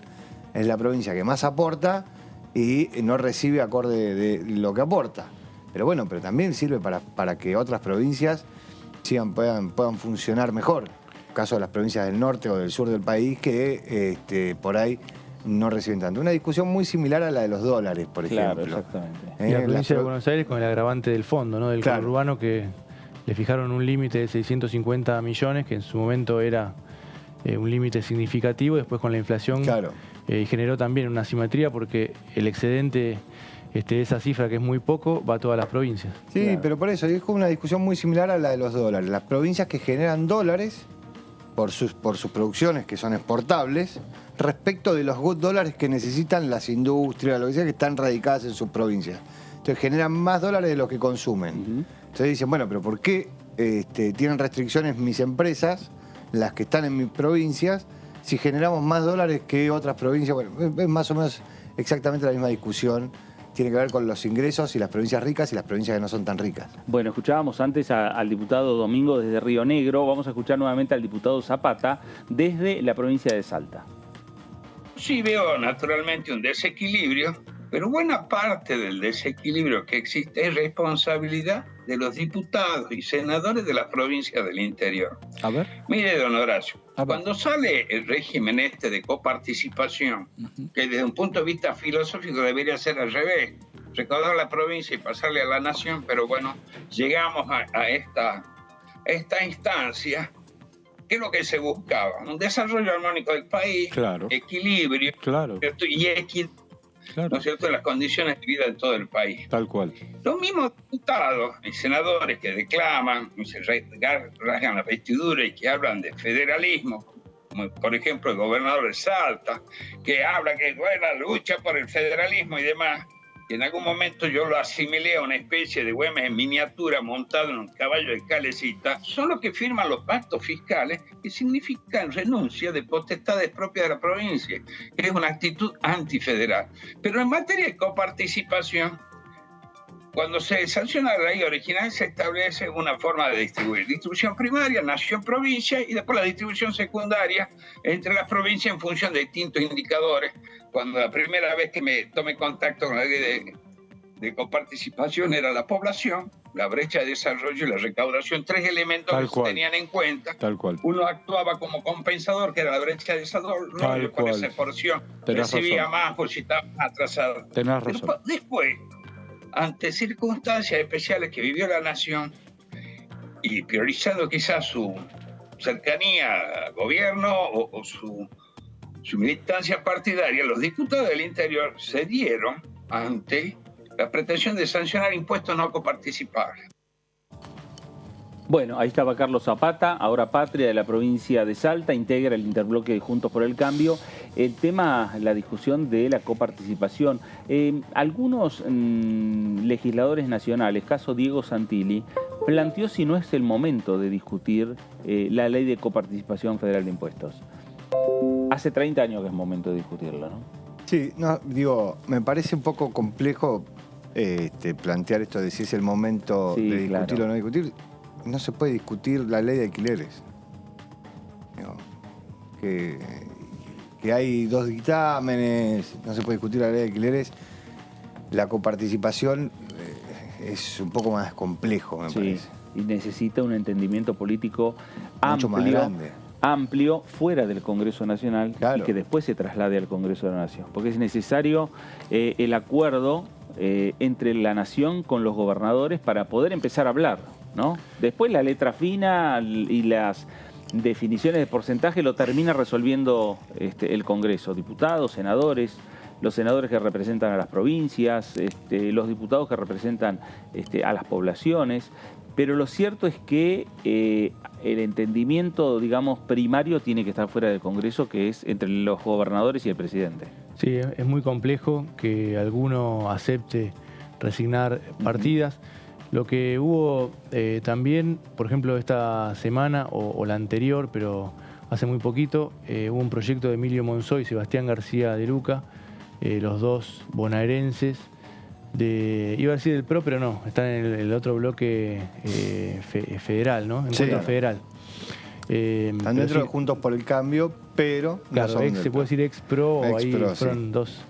Es la provincia que más aporta y no recibe acorde de lo que aporta. Pero bueno, pero también sirve para que otras provincias puedan funcionar mejor. caso de las provincias del norte o del sur del país que por ahí no reciben tanto. Una discusión muy similar a la de los dólares, por ejemplo. Claro, exactamente. Y la provincia de Buenos Aires con el agravante del fondo, ¿no? Del conurbano, que le fijaron un límite de 650 millones, que en su momento era un límite significativo, después con la inflación generó también una asimetría porque el excedente de esa cifra, que es muy poco, va a todas las provincias. Sí, pero por eso es como una discusión muy similar a la de los dólares. Las provincias que generan dólares por sus producciones que son exportables, respecto de los dólares que necesitan las industrias, lo que sea, que están radicadas en sus provincias. Entonces generan más dólares de los que consumen. Entonces dicen, bueno, pero ¿por qué tienen restricciones mis empresas, las que están en mis provincias, si generamos más dólares que otras provincias? Bueno, es más o menos exactamente la misma discusión. Tiene que ver con los ingresos y las provincias ricas y las provincias que no son tan ricas. Bueno, escuchábamos antes al diputado Domingo desde Río Negro. Vamos a escuchar nuevamente al diputado Zapata desde la provincia de Salta. Sí veo naturalmente un desequilibrio, pero buena parte del desequilibrio que existe es responsabilidad de los diputados y senadores de las provincias del interior. A ver. Mire, don Horacio, cuando sale el régimen de coparticipación, que desde un punto de vista filosófico debería ser al revés, recaudar la provincia y pasarle a la nación, pero bueno, llegamos a esta instancia. ¿Qué es lo que se buscaba? Un desarrollo armónico del país, equilibrio y equidad, ¿no es cierto?, en las condiciones de vida de todo el país. Tal cual. Los mismos diputados y senadores que declaman y se rasgan la vestidura y que hablan de federalismo, como por ejemplo el gobernador de Salta, que habla que es buena lucha por el federalismo y demás, que en algún momento yo lo asimilé a una especie de Güemes en miniatura montado en un caballo de calecita, son los que firman los pactos fiscales que significan renuncia de potestades propias de la provincia, que es una actitud antifederal. Pero en materia de coparticipación, cuando se sanciona la ley original se establece una forma de distribuir. Distribución primaria, nación-provincia, y después la distribución secundaria entre las provincias en función de distintos indicadores. Cuando la primera vez que me tomé contacto con la ley de coparticipación era la población, la brecha de desarrollo y la recaudación, tres elementos que se tenían en cuenta. Tal cual. Uno actuaba como compensador, que era la brecha de desarrollo, con esa porción recibía más por si estaba atrasado. Tenés razón. Pero después, ante circunstancias especiales que vivió la nación y priorizando quizás su cercanía al gobierno o su militancia partidaria, los diputados del interior cedieron ante la pretensión de sancionar impuestos no coparticipables. Bueno, ahí estaba Carlos Zapata, ahora patria de la provincia de Salta, integra el interbloque de Juntos por el Cambio. El tema, la discusión de la coparticipación. Algunos legisladores nacionales, caso Diego Santilli, planteó si no es el momento de discutir la ley de coparticipación federal de impuestos. Hace 30 años que es momento de discutirlo, ¿no? Sí, no, digo, me parece un poco complejo plantear esto de si es el momento de discutir o no discutir. No se puede discutir la ley de alquileres. Digo, que hay dos dictámenes, no se puede discutir la ley de alquileres. La coparticipación es un poco más complejo, me parece. Y necesita un entendimiento político mucho más grande, amplio fuera del Congreso Nacional y que después se traslade al Congreso de la Nación. Porque es necesario el acuerdo entre la Nación con los gobernadores para poder empezar a hablar, ¿no? Después la letra fina y las definiciones de porcentaje lo termina resolviendo el Congreso, diputados, senadores, los senadores que representan a las provincias, los diputados que representan a las poblaciones. Pero lo cierto es que el entendimiento, digamos, primario tiene que estar fuera del Congreso, que es entre los gobernadores y el presidente. Sí, es muy complejo que alguno acepte resignar partidas. Lo que hubo también, por ejemplo, esta semana o la anterior, pero hace muy poquito, hubo un proyecto de Emilio Monzó y Sebastián García de Luca, los dos bonaerenses, iba a decir del PRO, pero no, están en el otro bloque federal, ¿no? Encuentro federal. Están dentro de Juntos por el Cambio, pero claro, no son se puede decir ex-PRO, o ahí fueron dos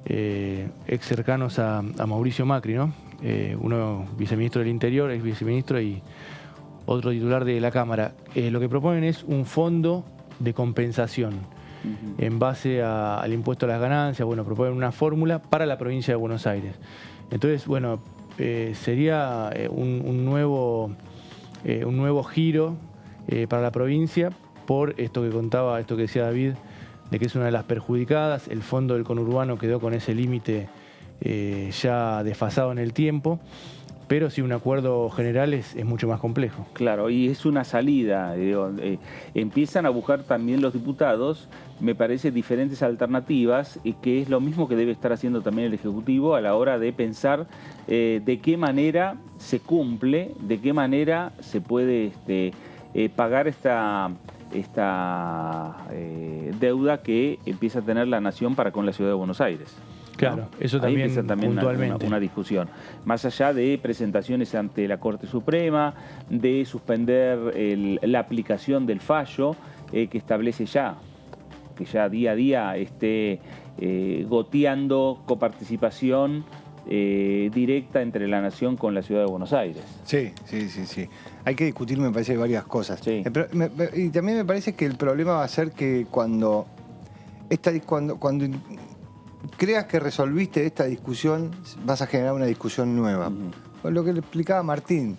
ex cercanos a Mauricio Macri, ¿no? Uno viceministro del Interior, ex viceministro, y otro titular de la Cámara. Lo que proponen es un fondo de compensación en base al impuesto a las ganancias. Bueno, proponen una fórmula para la provincia de Buenos Aires. Entonces, bueno, sería un nuevo giro para la provincia por esto que contaba, esto que decía David, de que es una de las perjudicadas. El fondo del conurbano quedó con ese límite ya desfasado en el tiempo, pero sí un acuerdo general es mucho más complejo. Claro, y es una salida. Empiezan a buscar también los diputados, me parece, diferentes alternativas, y que es lo mismo que debe estar haciendo también el Ejecutivo a la hora de pensar de qué manera se cumple, de qué manera se puede pagar esta deuda que empieza a tener la Nación para con la Ciudad de Buenos Aires. Claro, ¿no? eso también, empieza también puntualmente. una discusión. Más allá de presentaciones ante la Corte Suprema, de suspender la aplicación del fallo que establece que ya día a día esté goteando coparticipación directa entre la Nación con la Ciudad de Buenos Aires. Sí. Hay que discutir, me parece, varias cosas. Sí. Y también me parece que el problema va a ser que cuando creas que resolviste esta discusión, vas a generar una discusión nueva. Pues lo que le explicaba Martín,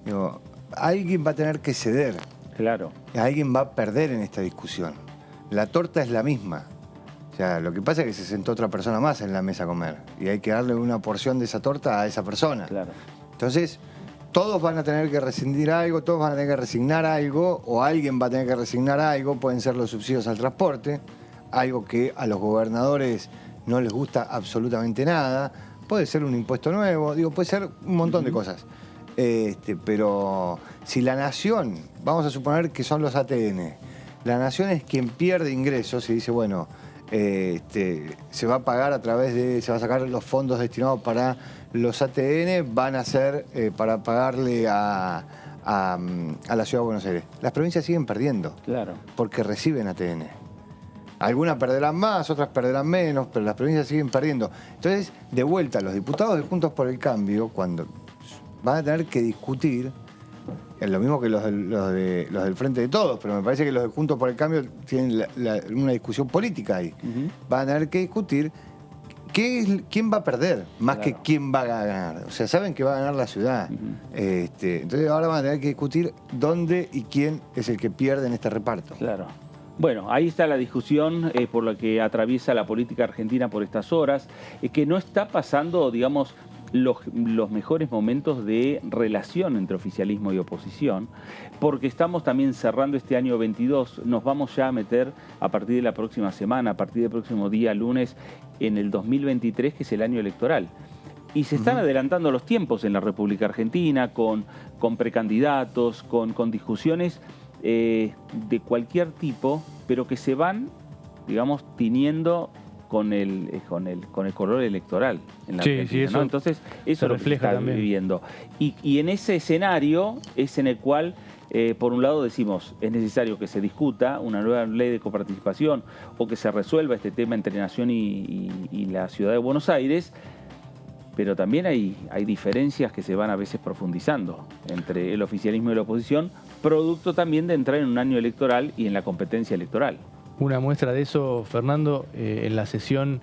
digo, alguien va a tener que ceder. Claro. Alguien va a perder en esta discusión. La torta es la misma. O sea, lo que pasa es que se sentó otra persona más en la mesa a comer y hay que darle una porción de esa torta a esa persona. Claro. Entonces, todos van a tener que rescindir algo, todos van a tener que resignar algo, o alguien va a tener que resignar algo. Pueden ser los subsidios al transporte, algo que a los gobernadores no les gusta absolutamente nada. Puede ser un impuesto nuevo, puede ser un montón de cosas. Pero si la Nación, vamos a suponer que son los ATN, la Nación es quien pierde ingresos y dice, bueno, se va a pagar se va a sacar los fondos destinados para los ATN, van a ser para pagarle a la Ciudad de Buenos Aires. Las provincias siguen perdiendo, Claro. porque reciben ATN. Algunas perderán más, otras perderán menos, pero las provincias siguen perdiendo. Entonces, de vuelta, los diputados de Juntos por el Cambio, cuando van a tener que discutir, es lo mismo que los del Frente de Todos, pero me parece que los de Juntos por el Cambio tienen una discusión política ahí. Van a tener que discutir quién va a perder, más que quién va a ganar. O sea, saben que va a ganar la ciudad. Entonces ahora van a tener que discutir dónde y quién es el que pierde en este reparto. Claro. Bueno, ahí está la discusión por la que atraviesa la política argentina por estas horas, que no está pasando, digamos, los mejores momentos de relación entre oficialismo y oposición, porque estamos también cerrando este año 22, nos vamos ya a meter a partir de la próxima semana, a partir del próximo día lunes, en el 2023, que es el año electoral. Y se están adelantando los tiempos en la República Argentina, con precandidatos, con discusiones de cualquier tipo, pero que se van, digamos, tiñendo con el color electoral en la Argentina, sí, eso, ¿no? Entonces, eso lo refleja también viviendo. Y en ese escenario es en el cual, por un lado decimos, es necesario que se discuta una nueva ley de coparticipación o que se resuelva este tema entre Nación y la Ciudad de Buenos Aires, pero también hay diferencias que se van a veces profundizando entre el oficialismo y la oposición, producto también de entrar en un año electoral y en la competencia electoral. Una muestra de eso, Fernando, en la sesión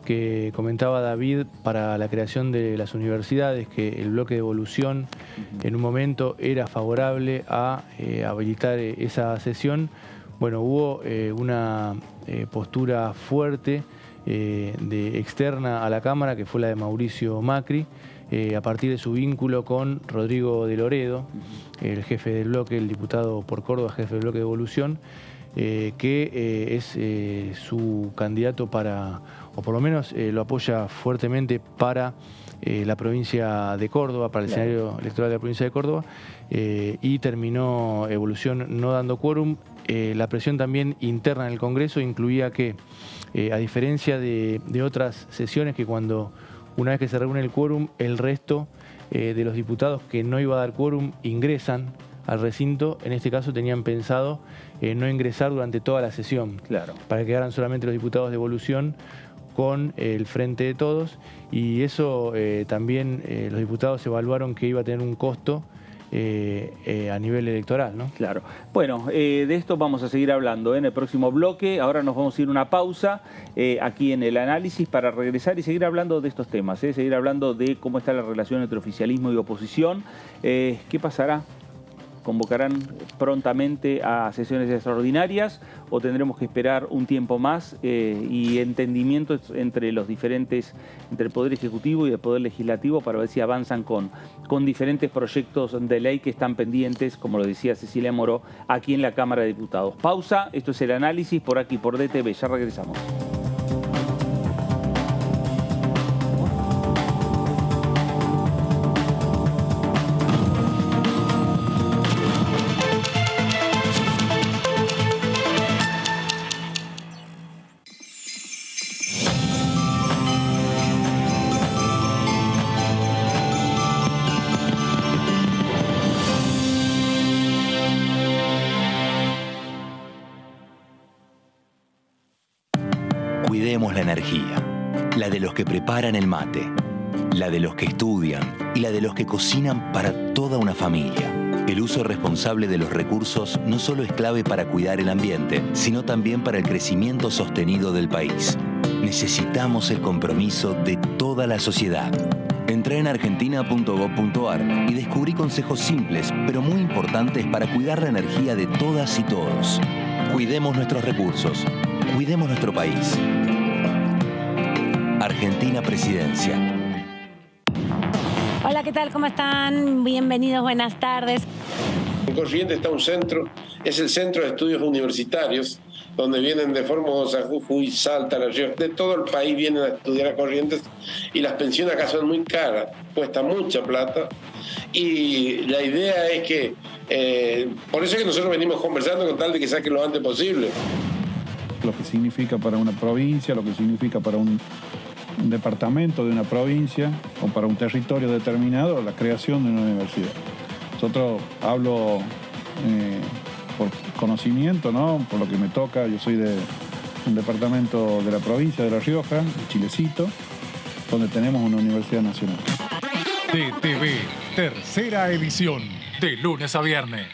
que comentaba David para la creación de las universidades, que el bloque de Evolución en un momento era favorable a habilitar esa sesión. Bueno, hubo una postura fuerte externa a la Cámara, que fue la de Mauricio Macri, a partir de su vínculo con Rodrigo de Loredo, el jefe del bloque, el diputado por Córdoba, jefe del bloque de Evolución, que es su candidato o por lo menos lo apoya fuertemente para la provincia de Córdoba, para el escenario electoral de la provincia de Córdoba, y terminó Evolución no dando quórum. La presión también interna en el Congreso incluía que, a diferencia de otras sesiones, que una vez que se reúne el quórum, el resto de los diputados que no iba a dar quórum ingresan al recinto, en este caso tenían pensado no ingresar durante toda la sesión, para que quedaran solamente los diputados de Evolución con el Frente de Todos, y eso también los diputados evaluaron que iba a tener un costo a nivel electoral, ¿no? Claro. Bueno, de esto vamos a seguir hablando en el próximo bloque. Ahora nos vamos a ir a una pausa aquí en el análisis para regresar y seguir hablando de estos temas, seguir hablando de cómo está la relación entre oficialismo y oposición. ¿Qué pasará? ¿Convocarán prontamente a sesiones extraordinarias o tendremos que esperar un tiempo más y entendimiento entre los diferentes, entre el Poder Ejecutivo y el Poder Legislativo para ver si avanzan con diferentes proyectos de ley que están pendientes, como lo decía Cecilia Moró, aquí en la Cámara de Diputados? Pausa, esto es el análisis por aquí, por DTV, ya regresamos. Cuidemos la energía, la de los que preparan el mate, la de los que estudian y la de los que cocinan para toda una familia. El uso responsable de los recursos no solo es clave para cuidar el ambiente, sino también para el crecimiento sostenido del país. Necesitamos el compromiso de toda la sociedad. Entrá en argentina.gov.ar y descubrí consejos simples, pero muy importantes para cuidar la energía de todas y todos. Cuidemos nuestros recursos. Cuidemos nuestro país. Argentina Presidencia. Hola, ¿qué tal? ¿Cómo están? Bienvenidos, buenas tardes. En Corrientes está un centro, es el Centro de Estudios Universitarios, donde vienen de Formosa, Jujuy, Salta, La Rioja, de todo el país vienen a estudiar a Corrientes, y las pensiones acá son muy caras, cuesta mucha plata, y la idea es que, por eso es que nosotros venimos conversando con tal de que saquen lo antes posible. Lo que significa para una provincia, lo que significa para un departamento de una provincia o para un territorio determinado, la creación de una universidad. Nosotros hablo por conocimiento, ¿no? Por lo que me toca. Yo soy de un departamento de la provincia de La Rioja, de Chilecito, donde tenemos una universidad nacional. DTV, tercera edición, de lunes a viernes.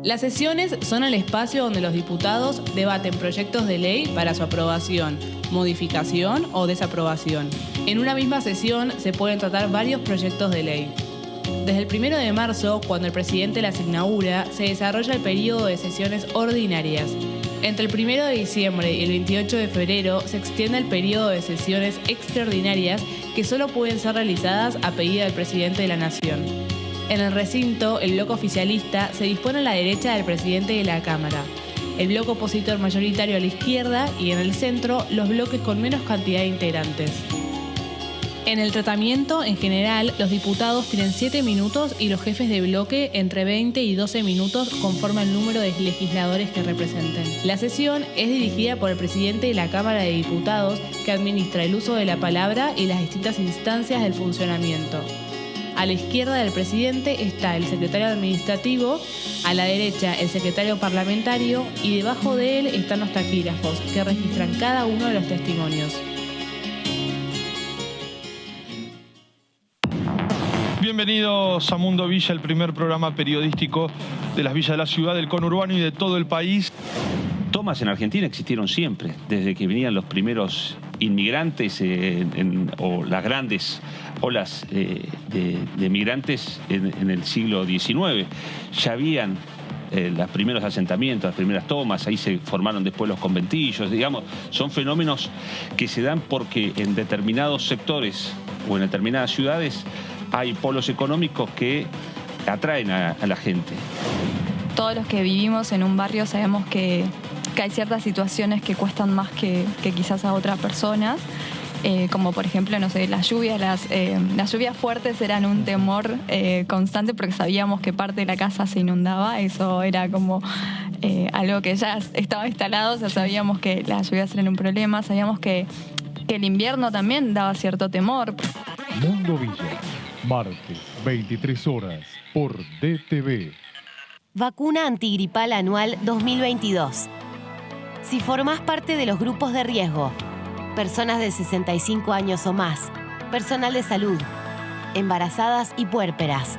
Las sesiones son el espacio donde los diputados debaten proyectos de ley para su aprobación, modificación o desaprobación. En una misma sesión se pueden tratar varios proyectos de ley. Desde el 1 de marzo, cuando el presidente las inaugura, se desarrolla el periodo de sesiones ordinarias. Entre el 1 de diciembre y el 28 de febrero se extiende el periodo de sesiones extraordinarias que solo pueden ser realizadas a pedido del presidente de la Nación. En el recinto, el bloque oficialista se dispone a la derecha del presidente de la Cámara, el bloque opositor mayoritario a la izquierda y en el centro los bloques con menos cantidad de integrantes. En el tratamiento, en general, los diputados tienen 7 minutos y los jefes de bloque entre 20 y 12 minutos conforme al número de legisladores que representen. La sesión es dirigida por el presidente de la Cámara de Diputados, que administra el uso de la palabra y las distintas instancias del funcionamiento. A la izquierda del presidente está el secretario administrativo, a la derecha el secretario parlamentario y debajo de él están los taquígrafos, que registran cada uno de los testimonios. Bienvenidos a Mundo Villa, el primer programa periodístico de las villas de la ciudad, del conurbano y de todo el país. Tomas en Argentina existieron siempre, desde que venían los primeros inmigrantes o las grandes olas de migrantes en el siglo XIX. Ya habían los primeros asentamientos, las primeras tomas, ahí se formaron después los conventillos, digamos. Son fenómenos que se dan porque en determinados sectores o en determinadas ciudades hay polos económicos que atraen a la gente. Todos los que vivimos en un barrio sabemos que hay ciertas situaciones que cuestan más que quizás a otras personas, como por ejemplo, no sé, las lluvias fuertes eran un temor constante porque sabíamos que parte de la casa se inundaba. Eso era como algo que ya estaba instalado, o sea, sabíamos que las lluvias eran un problema, sabíamos que el invierno también daba cierto temor. Mundo Villa, martes, 23 horas, por DTV. Vacuna antigripal anual 2022. Si formás parte de los grupos de riesgo, personas de 65 años o más, personal de salud, embarazadas y puérperas.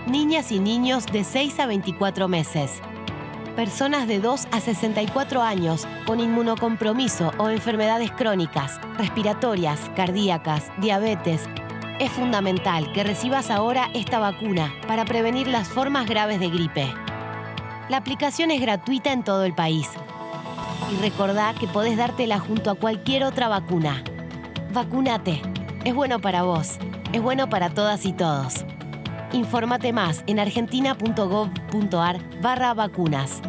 Niñas y niños de 6 a 24 meses. Personas de 2 a 64 años con inmunocompromiso o enfermedades crónicas, respiratorias, cardíacas, diabetes. Es fundamental que recibas ahora esta vacuna para prevenir las formas graves de gripe. La aplicación es gratuita en todo el país. Y recordá que podés dártela junto a cualquier otra vacuna. Vacunate. Es bueno para vos. Es bueno para todas y todos. Infórmate más en argentina.gov.ar/vacunas.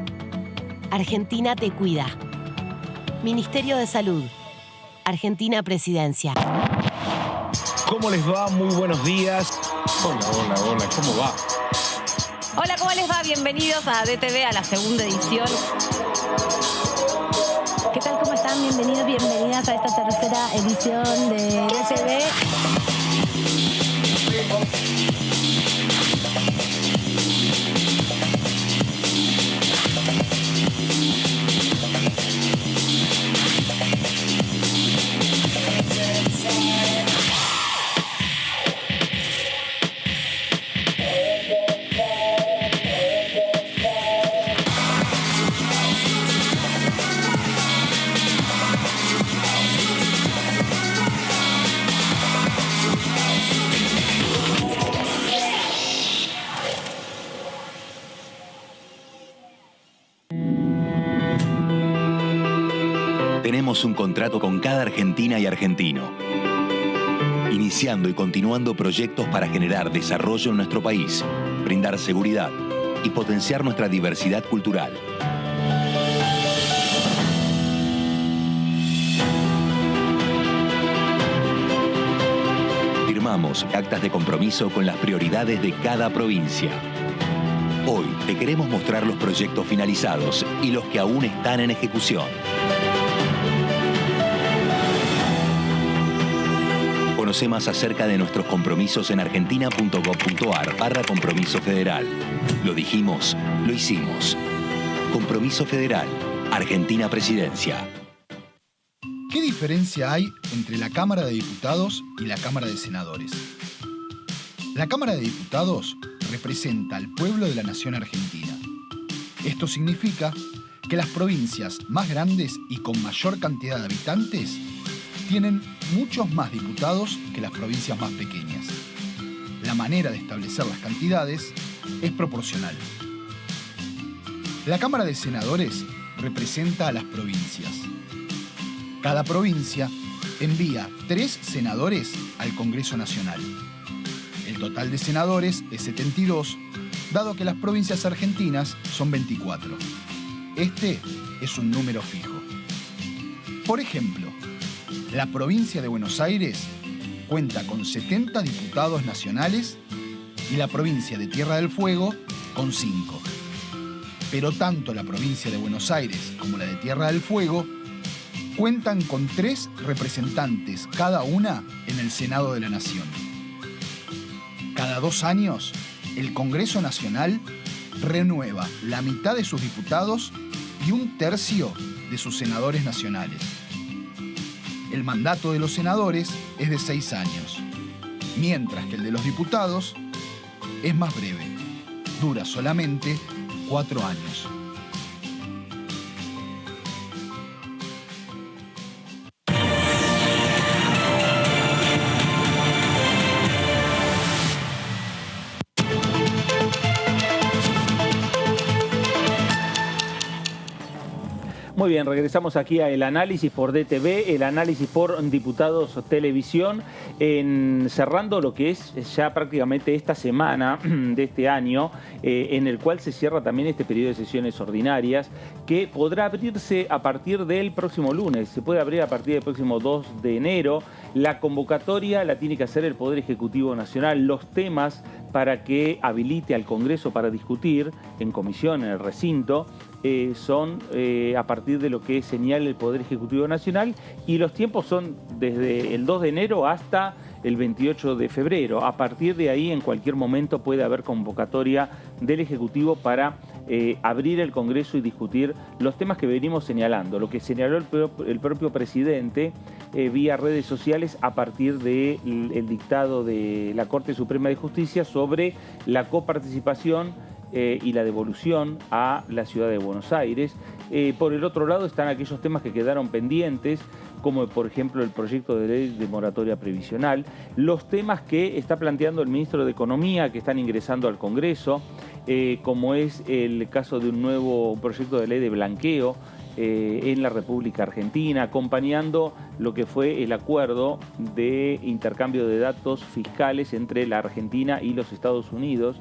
Argentina te cuida. Ministerio de Salud. Argentina Presidencia. ¿Cómo les va? Muy buenos días. Hola, ¿cómo va? Hola, ¿cómo les va? Bienvenidos a DTV, a la segunda edición. ¿Qué tal? ¿Cómo están? Bienvenidos, bienvenidas a esta tercera edición de DTV. Tenemos un contrato con cada argentina y argentino, iniciando y continuando proyectos para generar desarrollo en nuestro país, brindar seguridad y potenciar nuestra diversidad cultural. Firmamos actas de compromiso con las prioridades de cada provincia. Hoy te queremos mostrar los proyectos finalizados y los que aún están en ejecución. Conoce más acerca de nuestros compromisos en argentina.gov.ar/compromiso federal. Lo dijimos, lo hicimos. Compromiso Federal. Argentina Presidencia. ¿Qué diferencia hay entre la Cámara de Diputados y la Cámara de Senadores? La Cámara de Diputados representa al pueblo de la nación argentina. Esto significa que las provincias más grandes y con mayor cantidad de habitantes tienen muchos más diputados que las provincias más pequeñas. La manera de establecer las cantidades es proporcional. La Cámara de Senadores representa a las provincias. Cada provincia envía 3 senadores al Congreso Nacional. El total de senadores es 72, dado que las provincias argentinas son 24. Este es un número fijo. Por ejemplo, la provincia de Buenos Aires cuenta con 70 diputados nacionales y la provincia de Tierra del Fuego con 5. Pero tanto la provincia de Buenos Aires como la de Tierra del Fuego cuentan con 3 representantes cada una en el Senado de la Nación. Cada 2 años, el Congreso Nacional renueva la mitad de sus diputados y 1/3 de sus senadores nacionales. El mandato de los senadores es de 6 años, mientras que el de los diputados es más breve, dura solamente 4 años. Muy bien, regresamos aquí a El Análisis por DTV, El Análisis por Diputados Televisión, cerrando lo que es ya prácticamente esta semana de este año, en el cual se cierra también este periodo de sesiones ordinarias, que podrá abrirse a partir del próximo lunes, se puede abrir a partir del próximo 2 de enero. La convocatoria la tiene que hacer el Poder Ejecutivo Nacional, los temas para que habilite al Congreso para discutir en comisión, en el recinto, son a partir de lo que señala el Poder Ejecutivo Nacional, y los tiempos son desde el 2 de enero hasta el 28 de febrero. A partir de ahí, en cualquier momento puede haber convocatoria del Ejecutivo para abrir el Congreso y discutir los temas que venimos señalando. Lo que señaló el propio presidente vía redes sociales a partir del dictado de la Corte Suprema de Justicia sobre la coparticipación y la devolución a la ciudad de Buenos Aires. Por el otro lado están aquellos temas que quedaron pendientes, como por ejemplo el proyecto de ley de moratoria previsional, los temas que está planteando el ministro de Economía que están ingresando al Congreso, como es el caso de un nuevo proyecto de ley de blanqueo en la República Argentina, acompañando lo que fue el acuerdo de intercambio de datos fiscales entre la Argentina y los Estados Unidos,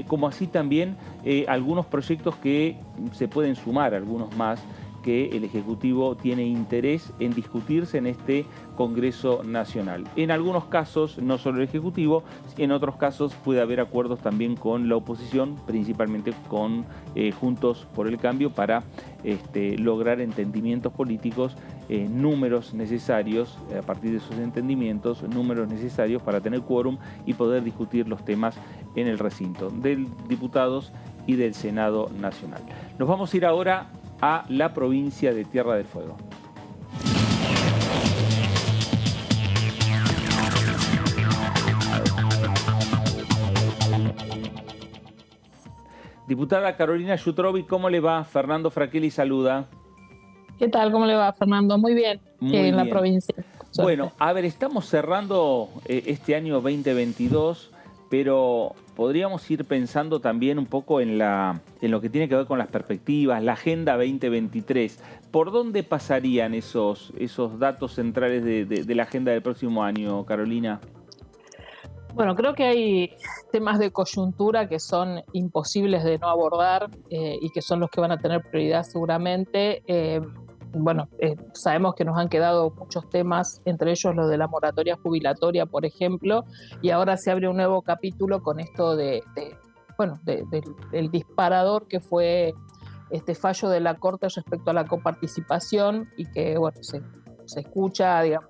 como así también algunos proyectos que se pueden sumar, algunos más, que el Ejecutivo tiene interés en discutirse en este Congreso Nacional. En algunos casos, no solo el Ejecutivo, en otros casos puede haber acuerdos también con la oposición, principalmente con Juntos por el Cambio, para lograr entendimientos políticos, números necesarios, a partir de esos entendimientos, números necesarios para tener quórum y poder discutir los temas en el recinto de diputados y del Senado Nacional. Nos vamos a ir ahora a la provincia de Tierra del Fuego. Diputada Carolina Yutrovic, ¿cómo le va? Fernando Fraquelli saluda. ¿Qué tal? ¿Cómo le va, Fernando? Muy bien, Muy en la bien. provincia. Bueno, a ver, estamos cerrando este año 2022, pero podríamos ir pensando también un poco en lo que tiene que ver con las perspectivas, la Agenda 2023. ¿Por dónde pasarían esos datos centrales de la agenda del próximo año, Carolina? Bueno, creo que hay temas de coyuntura que son imposibles de no abordar y que son los que van a tener prioridad seguramente. Sabemos que nos han quedado muchos temas, entre ellos lo de la moratoria jubilatoria, por ejemplo, y ahora se abre un nuevo capítulo con esto del disparador que fue este fallo de la Corte respecto a la coparticipación y que se escucha, digamos,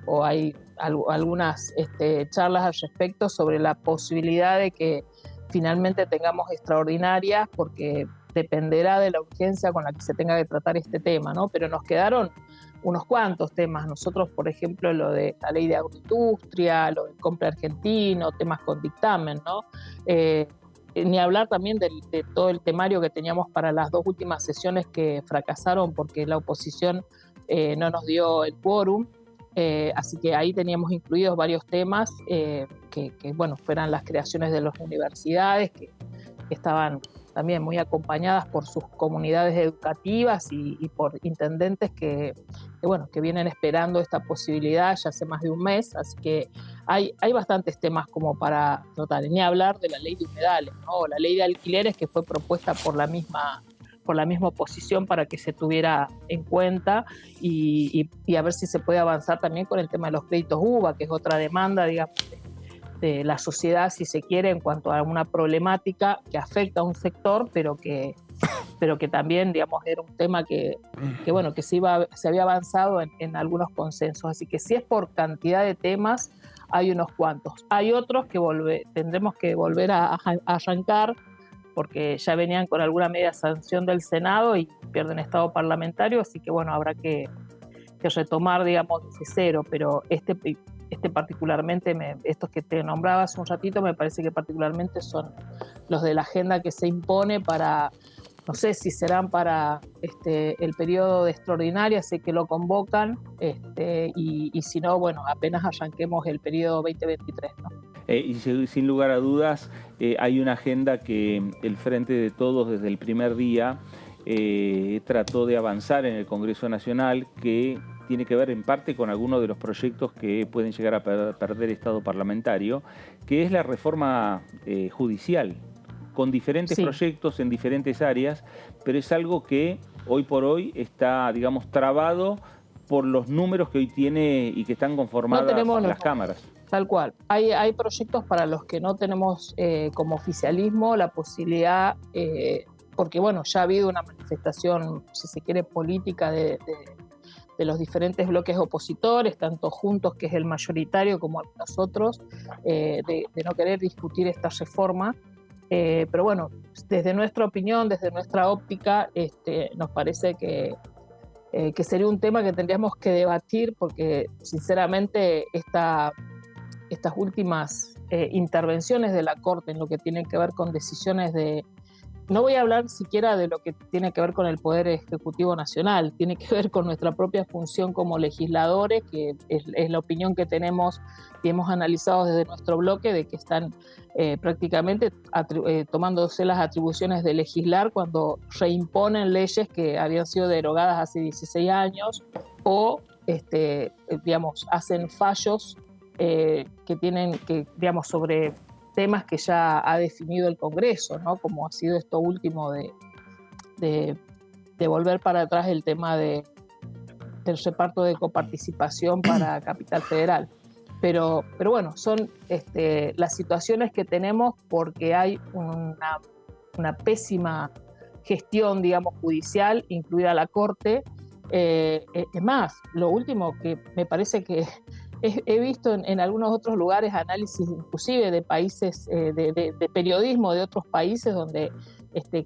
o hay algunas charlas al respecto sobre la posibilidad de que finalmente tengamos extraordinarias, porque dependerá de la urgencia con la que se tenga que tratar este tema, ¿no? Pero nos quedaron unos cuantos temas. Nosotros, por ejemplo, lo de la ley de agroindustria, lo del compra argentino, temas con dictamen, ¿no? Ni hablar también de todo el temario que teníamos para las dos últimas sesiones que fracasaron porque la oposición no nos dio el quórum. Así que ahí teníamos incluidos varios temas que fueran las creaciones de las universidades, que estaban también muy acompañadas por sus comunidades educativas y por intendentes que vienen esperando esta posibilidad ya hace más de un mes. Así que hay bastantes temas como para tratar. Ni hablar de la ley de humedales, ¿no? La ley de alquileres, que fue propuesta por la misma oposición para que se tuviera en cuenta y a ver si se puede avanzar también con el tema de los créditos UBA, que es otra demanda, digamos, de la sociedad, si se quiere, en cuanto a una problemática que afecta a un sector, pero que también, digamos, era un tema que se había avanzado en algunos consensos. Así que si es por cantidad de temas, hay unos cuantos. Hay otros que tendremos que volver a arrancar, porque ya venían con alguna media sanción del Senado y pierden estado parlamentario, así que habrá que retomar, digamos, desde cero, pero este particularmente, estos que te nombraba hace un ratito, me parece que particularmente son los de la agenda que se impone para, no sé si serán para el periodo de extraordinaria, sé que lo convocan, y si no, apenas arranquemos el periodo 2023, ¿no? Y sin lugar a dudas, hay una agenda que el Frente de Todos desde el primer día trató de avanzar en el Congreso Nacional, que tiene que ver en parte con algunos de los proyectos que pueden llegar a perder estado parlamentario, que es la reforma judicial, con diferentes proyectos en diferentes áreas, pero es algo que hoy por hoy está, digamos, trabado por los números que hoy tiene y que están conformadas las cámaras. Tal cual. Hay proyectos para los que no tenemos como oficialismo la posibilidad, porque ya ha habido una manifestación, si se quiere, política de los diferentes bloques opositores, tanto Juntos, que es el mayoritario, como nosotros, de no querer discutir esta reforma. Pero desde nuestra opinión, desde nuestra óptica, nos parece que que sería un tema que tendríamos que debatir porque sinceramente estas últimas intervenciones de la Corte en lo que tienen que ver con decisiones no voy a hablar siquiera de lo que tiene que ver con el Poder Ejecutivo Nacional, tiene que ver con nuestra propia función como legisladores, que es la opinión que tenemos y hemos analizado desde nuestro bloque, de que están prácticamente tomándose las atribuciones de legislar cuando reimponen leyes que habían sido derogadas hace 16 años o hacen fallos que tienen sobre temas que ya ha definido el Congreso, ¿no? Como ha sido esto último de volver para atrás el tema del reparto de coparticipación para Capital Federal. Pero bueno, son las situaciones que tenemos porque hay una pésima gestión, judicial, incluida la Corte. Es más, lo último que me parece que he visto en algunos otros lugares análisis inclusive de países, de periodismo de otros países donde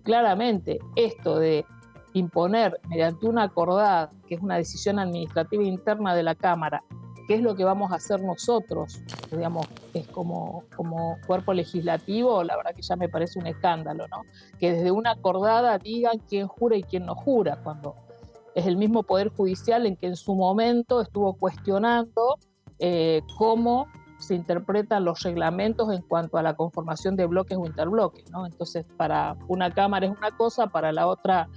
claramente esto de imponer mediante una acordada, que es una decisión administrativa interna de la Cámara, qué es lo que vamos a hacer nosotros, es como cuerpo legislativo, la verdad que ya me parece un escándalo, ¿no? Que desde una acordada digan quién jura y quién no jura, cuando es el mismo Poder Judicial en que en su momento estuvo cuestionando cómo se interpretan los reglamentos en cuanto a la conformación de bloques o interbloques, ¿no? Entonces, para una Cámara es una cosa, para la otra,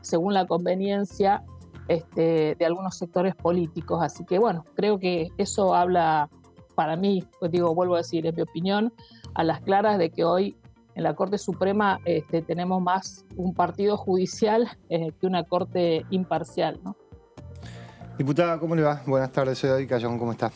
según la conveniencia de algunos sectores políticos. Así que, bueno, creo que eso habla, para mí, vuelvo a decir, es mi opinión, a las claras de que hoy en la Corte Suprema tenemos más un partido judicial que una Corte imparcial, ¿no? Diputada, ¿cómo le va? Buenas tardes, soy David Cayón, ¿cómo está?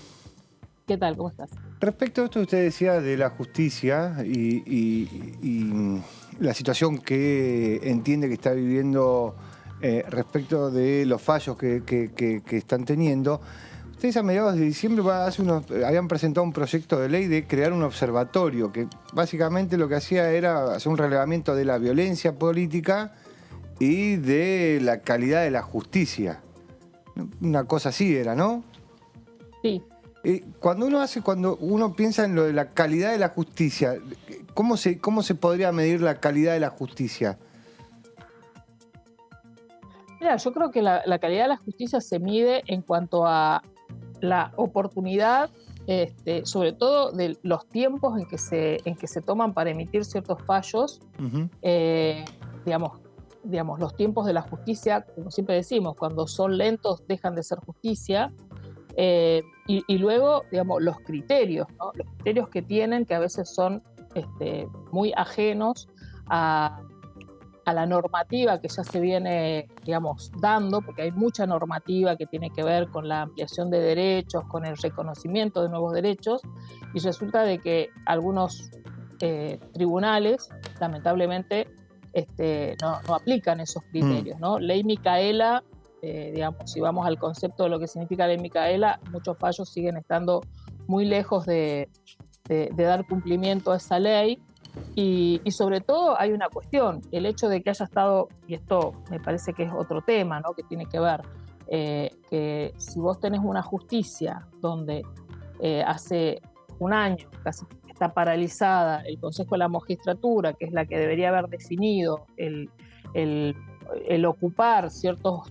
¿Qué tal? ¿Cómo estás? Respecto a esto que usted decía de la justicia y la situación que entiende que está viviendo respecto de los fallos que están teniendo, ustedes a mediados de diciembre habían presentado un proyecto de ley de crear un observatorio que básicamente lo que hacía era hacer un relevamiento de la violencia política y de la calidad de la justicia. Una cosa así era, ¿no? Sí. Cuando uno piensa en lo de la calidad de la justicia, ¿cómo se podría medir la calidad de la justicia? Mira, yo creo que la calidad de la justicia se mide en cuanto a la oportunidad, sobre todo de los tiempos en que se toman para emitir ciertos fallos. Uh-huh. Los tiempos de la justicia, como siempre decimos, cuando son lentos dejan de ser justicia. Y luego, los criterios, ¿no? Los criterios que tienen, que a veces son muy ajenos a la normativa que ya se viene, dando, porque hay mucha normativa que tiene que ver con la ampliación de derechos, con el reconocimiento de nuevos derechos, y resulta de que algunos tribunales, lamentablemente, no aplican esos criterios, ¿no? Ley Micaela, si vamos al concepto de lo que significa Ley Micaela, muchos fallos siguen estando muy lejos de dar cumplimiento a esa ley. Y sobre todo hay una cuestión, el hecho de que haya estado, y esto me parece que es otro tema, ¿no? Que tiene que ver, que si vos tenés una justicia donde hace un año casi está paralizada el Consejo de la Magistratura, que es la que debería haber definido el ocupar ciertos,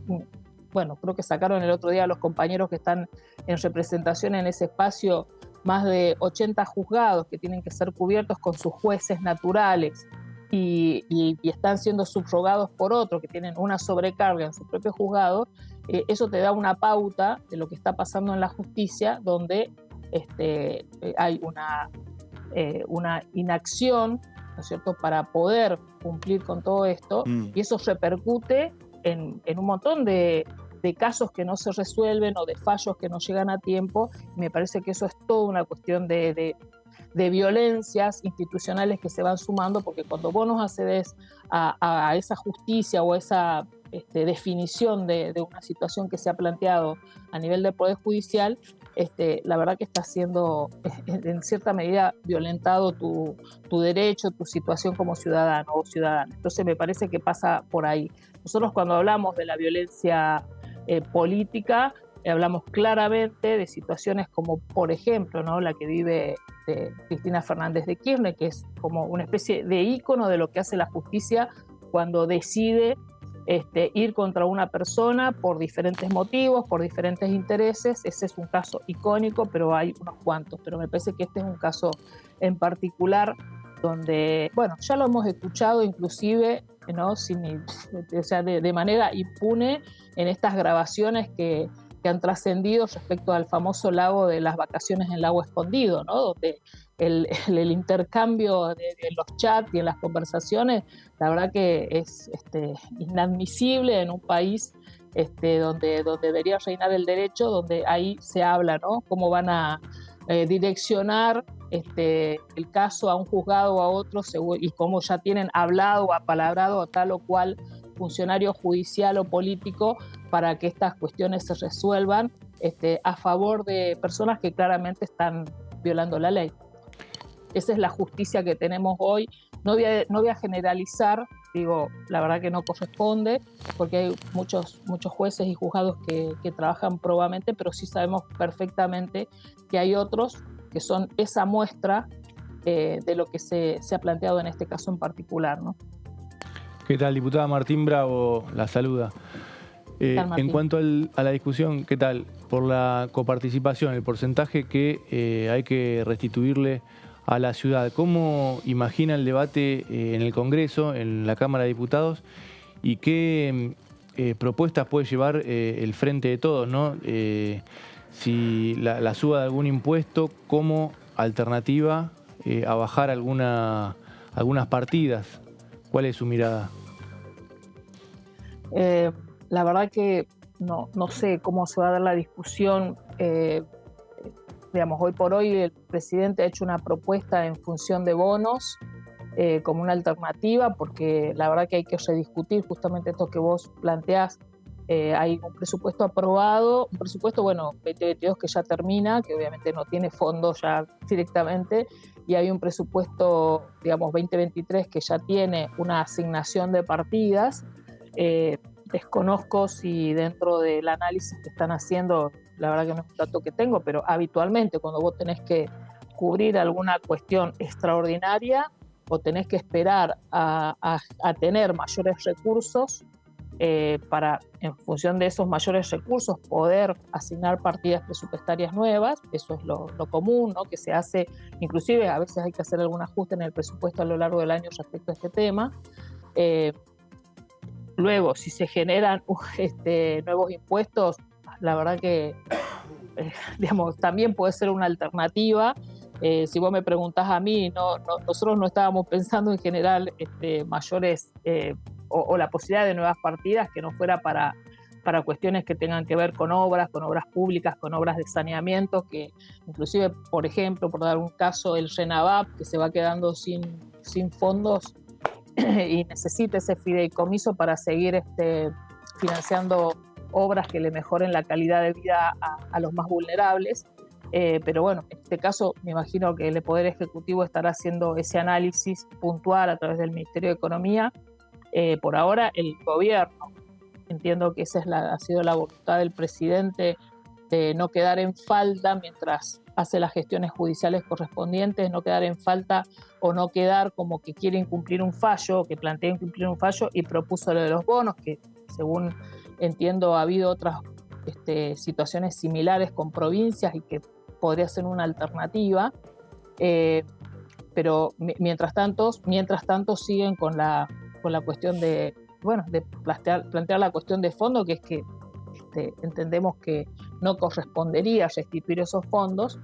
creo que sacaron el otro día a los compañeros que están en representación en ese espacio, más de 80 juzgados que tienen que ser cubiertos con sus jueces naturales y están siendo subrogados por otros que tienen una sobrecarga en su propio juzgado. Eso te da una pauta de lo que está pasando en la justicia, donde hay una inacción, ¿no es cierto?, para poder cumplir con todo esto, y eso repercute en un montón de casos que no se resuelven o de fallos que no llegan a tiempo. Me parece que eso es toda una cuestión de violencias institucionales que se van sumando, porque cuando vos nos accedes a esa justicia o a esa definición de una situación que se ha planteado a nivel del Poder Judicial, la verdad que está siendo en cierta medida violentado tu derecho, tu situación como ciudadano o ciudadana. Entonces me parece que pasa por ahí. Nosotros cuando hablamos de la violencia política, hablamos claramente de situaciones como, por ejemplo, ¿no?, la que vive Cristina Fernández de Kirchner, que es como una especie de ícono de lo que hace la justicia cuando decide ir contra una persona por diferentes motivos, por diferentes intereses. Ese es un caso icónico, pero hay unos cuantos. Pero me parece que este es un caso en particular donde, bueno, ya lo hemos escuchado inclusive, ¿no?, de manera impune en estas grabaciones que han trascendido respecto al famoso lago de las vacaciones en Lago Escondido, ¿no?, donde el intercambio de los chats y en las conversaciones, la verdad que es inadmisible en un país donde debería reinar el derecho, donde ahí se habla, ¿no?, cómo van a direccionar el caso a un juzgado o a otro, y cómo ya tienen hablado o apalabrado a tal o cual funcionario judicial o político para que estas cuestiones se resuelvan a favor de personas que claramente están violando la ley. Esa es la justicia que tenemos hoy. No voy a generalizar, digo, la verdad que no corresponde, porque hay muchos jueces y juzgados que trabajan probamente, pero sí sabemos perfectamente que hay otros que son esa muestra de lo que se ha planteado en este caso en particular, ¿no? ¿Qué tal, diputada? Martín Bravo la saluda. En cuanto a la discusión, ¿qué tal? Por la coparticipación, el porcentaje que hay que restituirle a la ciudad, ¿cómo imagina el debate en el Congreso, en la Cámara de Diputados, y qué propuestas puede llevar el Frente de Todos, ¿no? Si la suba de algún impuesto como alternativa a bajar algunas partidas. ¿Cuál es su mirada? La verdad que no sé cómo se va a dar la discusión. Digamos, hoy por hoy el presidente ha hecho una propuesta en función de bonos como una alternativa, porque la verdad que hay que rediscutir justamente esto que vos planteás. Hay un presupuesto aprobado, un presupuesto, 2022 que ya termina, que obviamente no tiene fondos ya directamente, y hay un presupuesto, digamos, 2023 que ya tiene una asignación de partidas. Desconozco si dentro del análisis que están haciendo, la verdad que no es un dato que tengo, pero habitualmente cuando vos tenés que cubrir alguna cuestión extraordinaria o tenés que esperar a tener mayores recursos para, en función de esos mayores recursos, poder asignar partidas presupuestarias nuevas. Eso es lo común, ¿no?, que se hace. Inclusive a veces hay que hacer algún ajuste en el presupuesto a lo largo del año respecto a este tema. Luego, si se generan nuevos impuestos, la verdad que digamos, también puede ser una alternativa. Si vos me preguntás a mí, nosotros no estábamos pensando en generar mayores o la posibilidad de nuevas partidas que no fuera para cuestiones que tengan que ver con obras públicas, con obras de saneamiento, que inclusive, por ejemplo, por dar un caso, el RENAVAP, que se va quedando sin fondos y necesita ese fideicomiso para seguir financiando obras que le mejoren la calidad de vida a los más vulnerables. Pero bueno, en este caso me imagino que el Poder Ejecutivo estará haciendo ese análisis puntual a través del Ministerio de Economía. Por ahora, el gobierno, entiendo que esa ha sido la voluntad del presidente, de no quedar en falta mientras hace las gestiones judiciales correspondientes, no quedar en falta o no quedar como que quiere incumplir un fallo, que plantea incumplir un fallo, y propuso lo de los bonos, que según entiendo ha habido otras situaciones similares con provincias y que podría ser una alternativa, pero mientras tanto siguen con la cuestión de plantear la cuestión de fondo, que es que entendemos que no correspondería restituir esos fondos,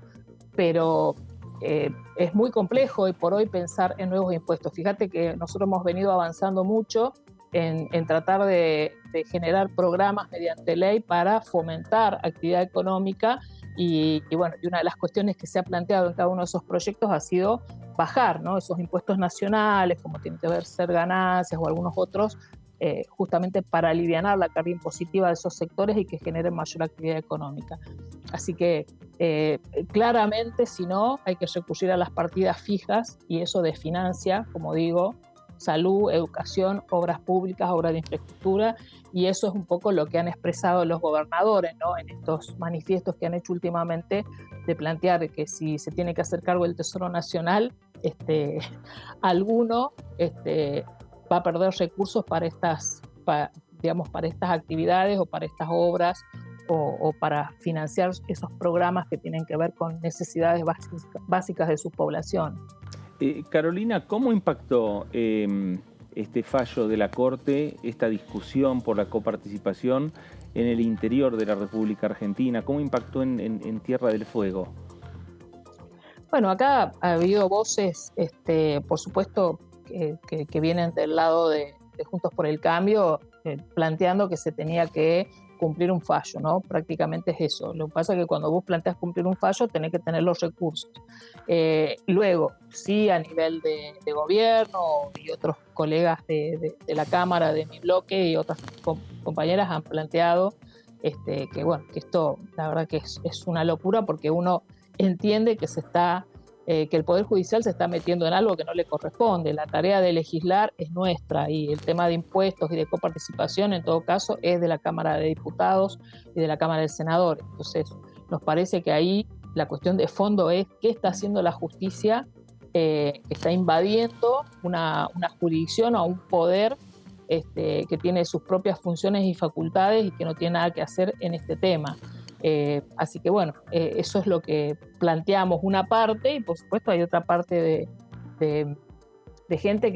pero es muy complejo hoy por hoy pensar en nuevos impuestos. Fíjate que nosotros hemos venido avanzando mucho en tratar de generar programas mediante ley para fomentar actividad económica y una de las cuestiones que se ha planteado en cada uno de esos proyectos ha sido bajar, ¿no?, esos impuestos nacionales, como tiene que ver ser ganancias o algunos otros, justamente para alivianar la carga impositiva de esos sectores y que generen mayor actividad económica. Así que claramente, si no, hay que recurrir a las partidas fijas, y eso desfinancia, como digo, salud, educación, obras públicas, obras de infraestructura, y eso es un poco lo que han expresado los gobernadores, ¿no? En estos manifiestos que han hecho últimamente, de plantear que si se tiene que hacer cargo del Tesoro Nacional, alguno va a perder recursos para estas actividades o para estas obras o para financiar esos programas que tienen que ver con necesidades básicas de su población. Carolina, ¿cómo impactó este fallo de la Corte, esta discusión por la coparticipación en el interior de la República Argentina? ¿Cómo impactó en Tierra del Fuego? Bueno, acá ha habido voces, por supuesto, que vienen del lado de Juntos por el Cambio, planteando que se tenía que cumplir un fallo, ¿no? Prácticamente es eso. Lo que pasa es que cuando vos planteas cumplir un fallo, tenés que tener los recursos. Luego, sí, a nivel de gobierno y otros colegas de la Cámara, de mi bloque y otras compañeras han planteado que esto, la verdad que es una locura, porque uno entiende que que el Poder Judicial se está metiendo en algo que no le corresponde. La tarea de legislar es nuestra, y el tema de impuestos y de coparticipación, en todo caso, es de la Cámara de Diputados y de la Cámara de Senadores. Entonces, nos parece que ahí la cuestión de fondo es qué está haciendo la justicia, que está invadiendo una jurisdicción o un poder que tiene sus propias funciones y facultades y que no tiene nada que hacer en este tema. Así que bueno, eso es lo que planteamos una parte, y por supuesto hay otra parte de gente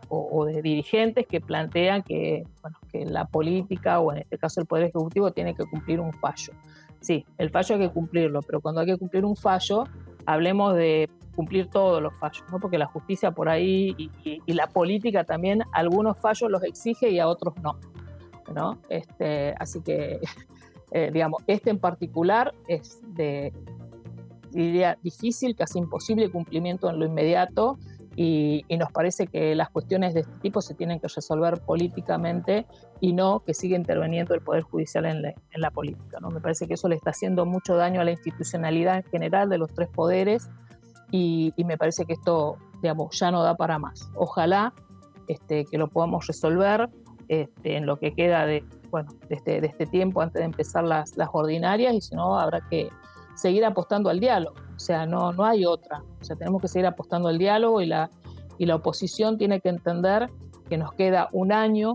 o de dirigentes que plantean que la política, o en este caso el Poder Ejecutivo, tiene que cumplir un fallo. Sí, el fallo hay que cumplirlo, pero cuando hay que cumplir un fallo, hablemos de cumplir todos los fallos, ¿no? Porque la justicia por ahí y la política también, algunos fallos los exige y a otros no. Así que este en particular es diría difícil, casi imposible cumplimiento en lo inmediato, y nos parece que las cuestiones de este tipo se tienen que resolver políticamente y no que siga interviniendo el Poder Judicial en la política, ¿no? Me parece que eso le está haciendo mucho daño a la institucionalidad en general de los tres poderes, y me parece que esto, ya no da para más. Ojalá que lo podamos resolver en lo que queda de este tiempo antes de empezar las ordinarias, y si no, habrá que seguir apostando al diálogo. O sea, no hay otra. O sea, tenemos que seguir apostando al diálogo, y la oposición tiene que entender que nos queda un año,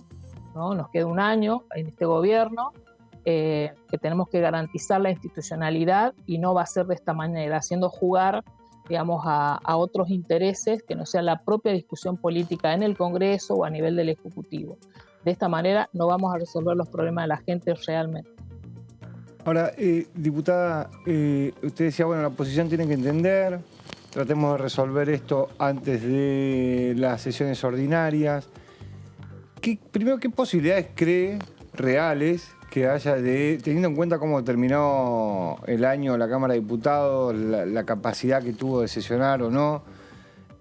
¿no? Nos queda un año en este gobierno, que tenemos que garantizar la institucionalidad, y no va a ser de esta manera, haciendo jugar, a otros intereses que no sea la propia discusión política en el Congreso o a nivel del Ejecutivo. De esta manera no vamos a resolver los problemas de la gente realmente. Ahora, diputada, usted decía, la oposición tiene que entender, tratemos de resolver esto antes de las sesiones ordinarias. Primero, ¿qué posibilidades cree reales que haya teniendo en cuenta cómo terminó el año la Cámara de Diputados, la capacidad que tuvo de sesionar o no,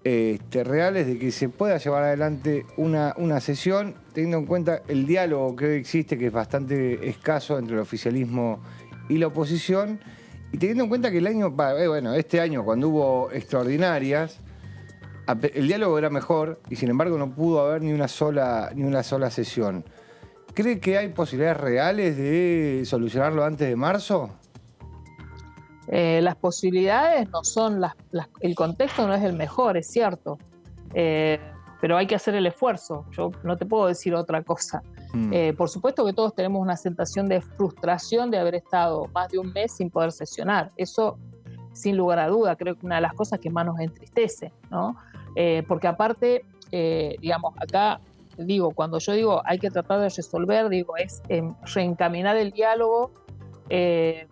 reales de que se pueda llevar adelante una sesión, teniendo en cuenta el diálogo que hoy existe, que es bastante escaso entre el oficialismo y la oposición, y teniendo en cuenta que este año, cuando hubo extraordinarias, el diálogo era mejor, y sin embargo no pudo haber ni una sola sesión. ¿Cree que hay posibilidades reales de solucionarlo antes de marzo? Las posibilidades no son el contexto no es el mejor, es cierto, pero hay que hacer el esfuerzo. Yo no te puedo decir otra cosa. Por supuesto que todos tenemos una sensación de frustración de haber estado más de un mes sin poder sesionar. Eso, sin lugar a duda, creo que una de las cosas que más nos entristece, ¿no? Porque aparte, acá cuando yo digo hay que tratar de resolver, es reencaminar el diálogo. De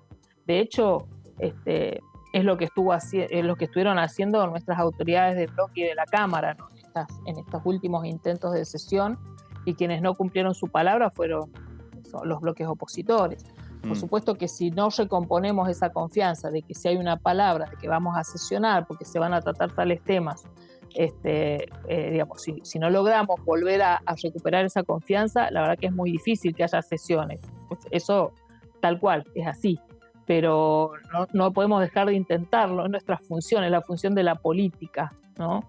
hecho, es lo que estuvieron haciendo nuestras autoridades del bloque y de la Cámara, ¿no? en estos últimos intentos de sesión, y quienes no cumplieron su palabra fueron los bloques opositores. Por supuesto que si no recomponemos esa confianza de que si hay una palabra, de que vamos a sesionar porque se van a tratar tales temas, si no logramos volver a recuperar esa confianza, la verdad que es muy difícil que haya sesiones. Eso tal cual, es así. Pero no podemos dejar de intentarlo, es nuestra función, es la función de la política, ¿no?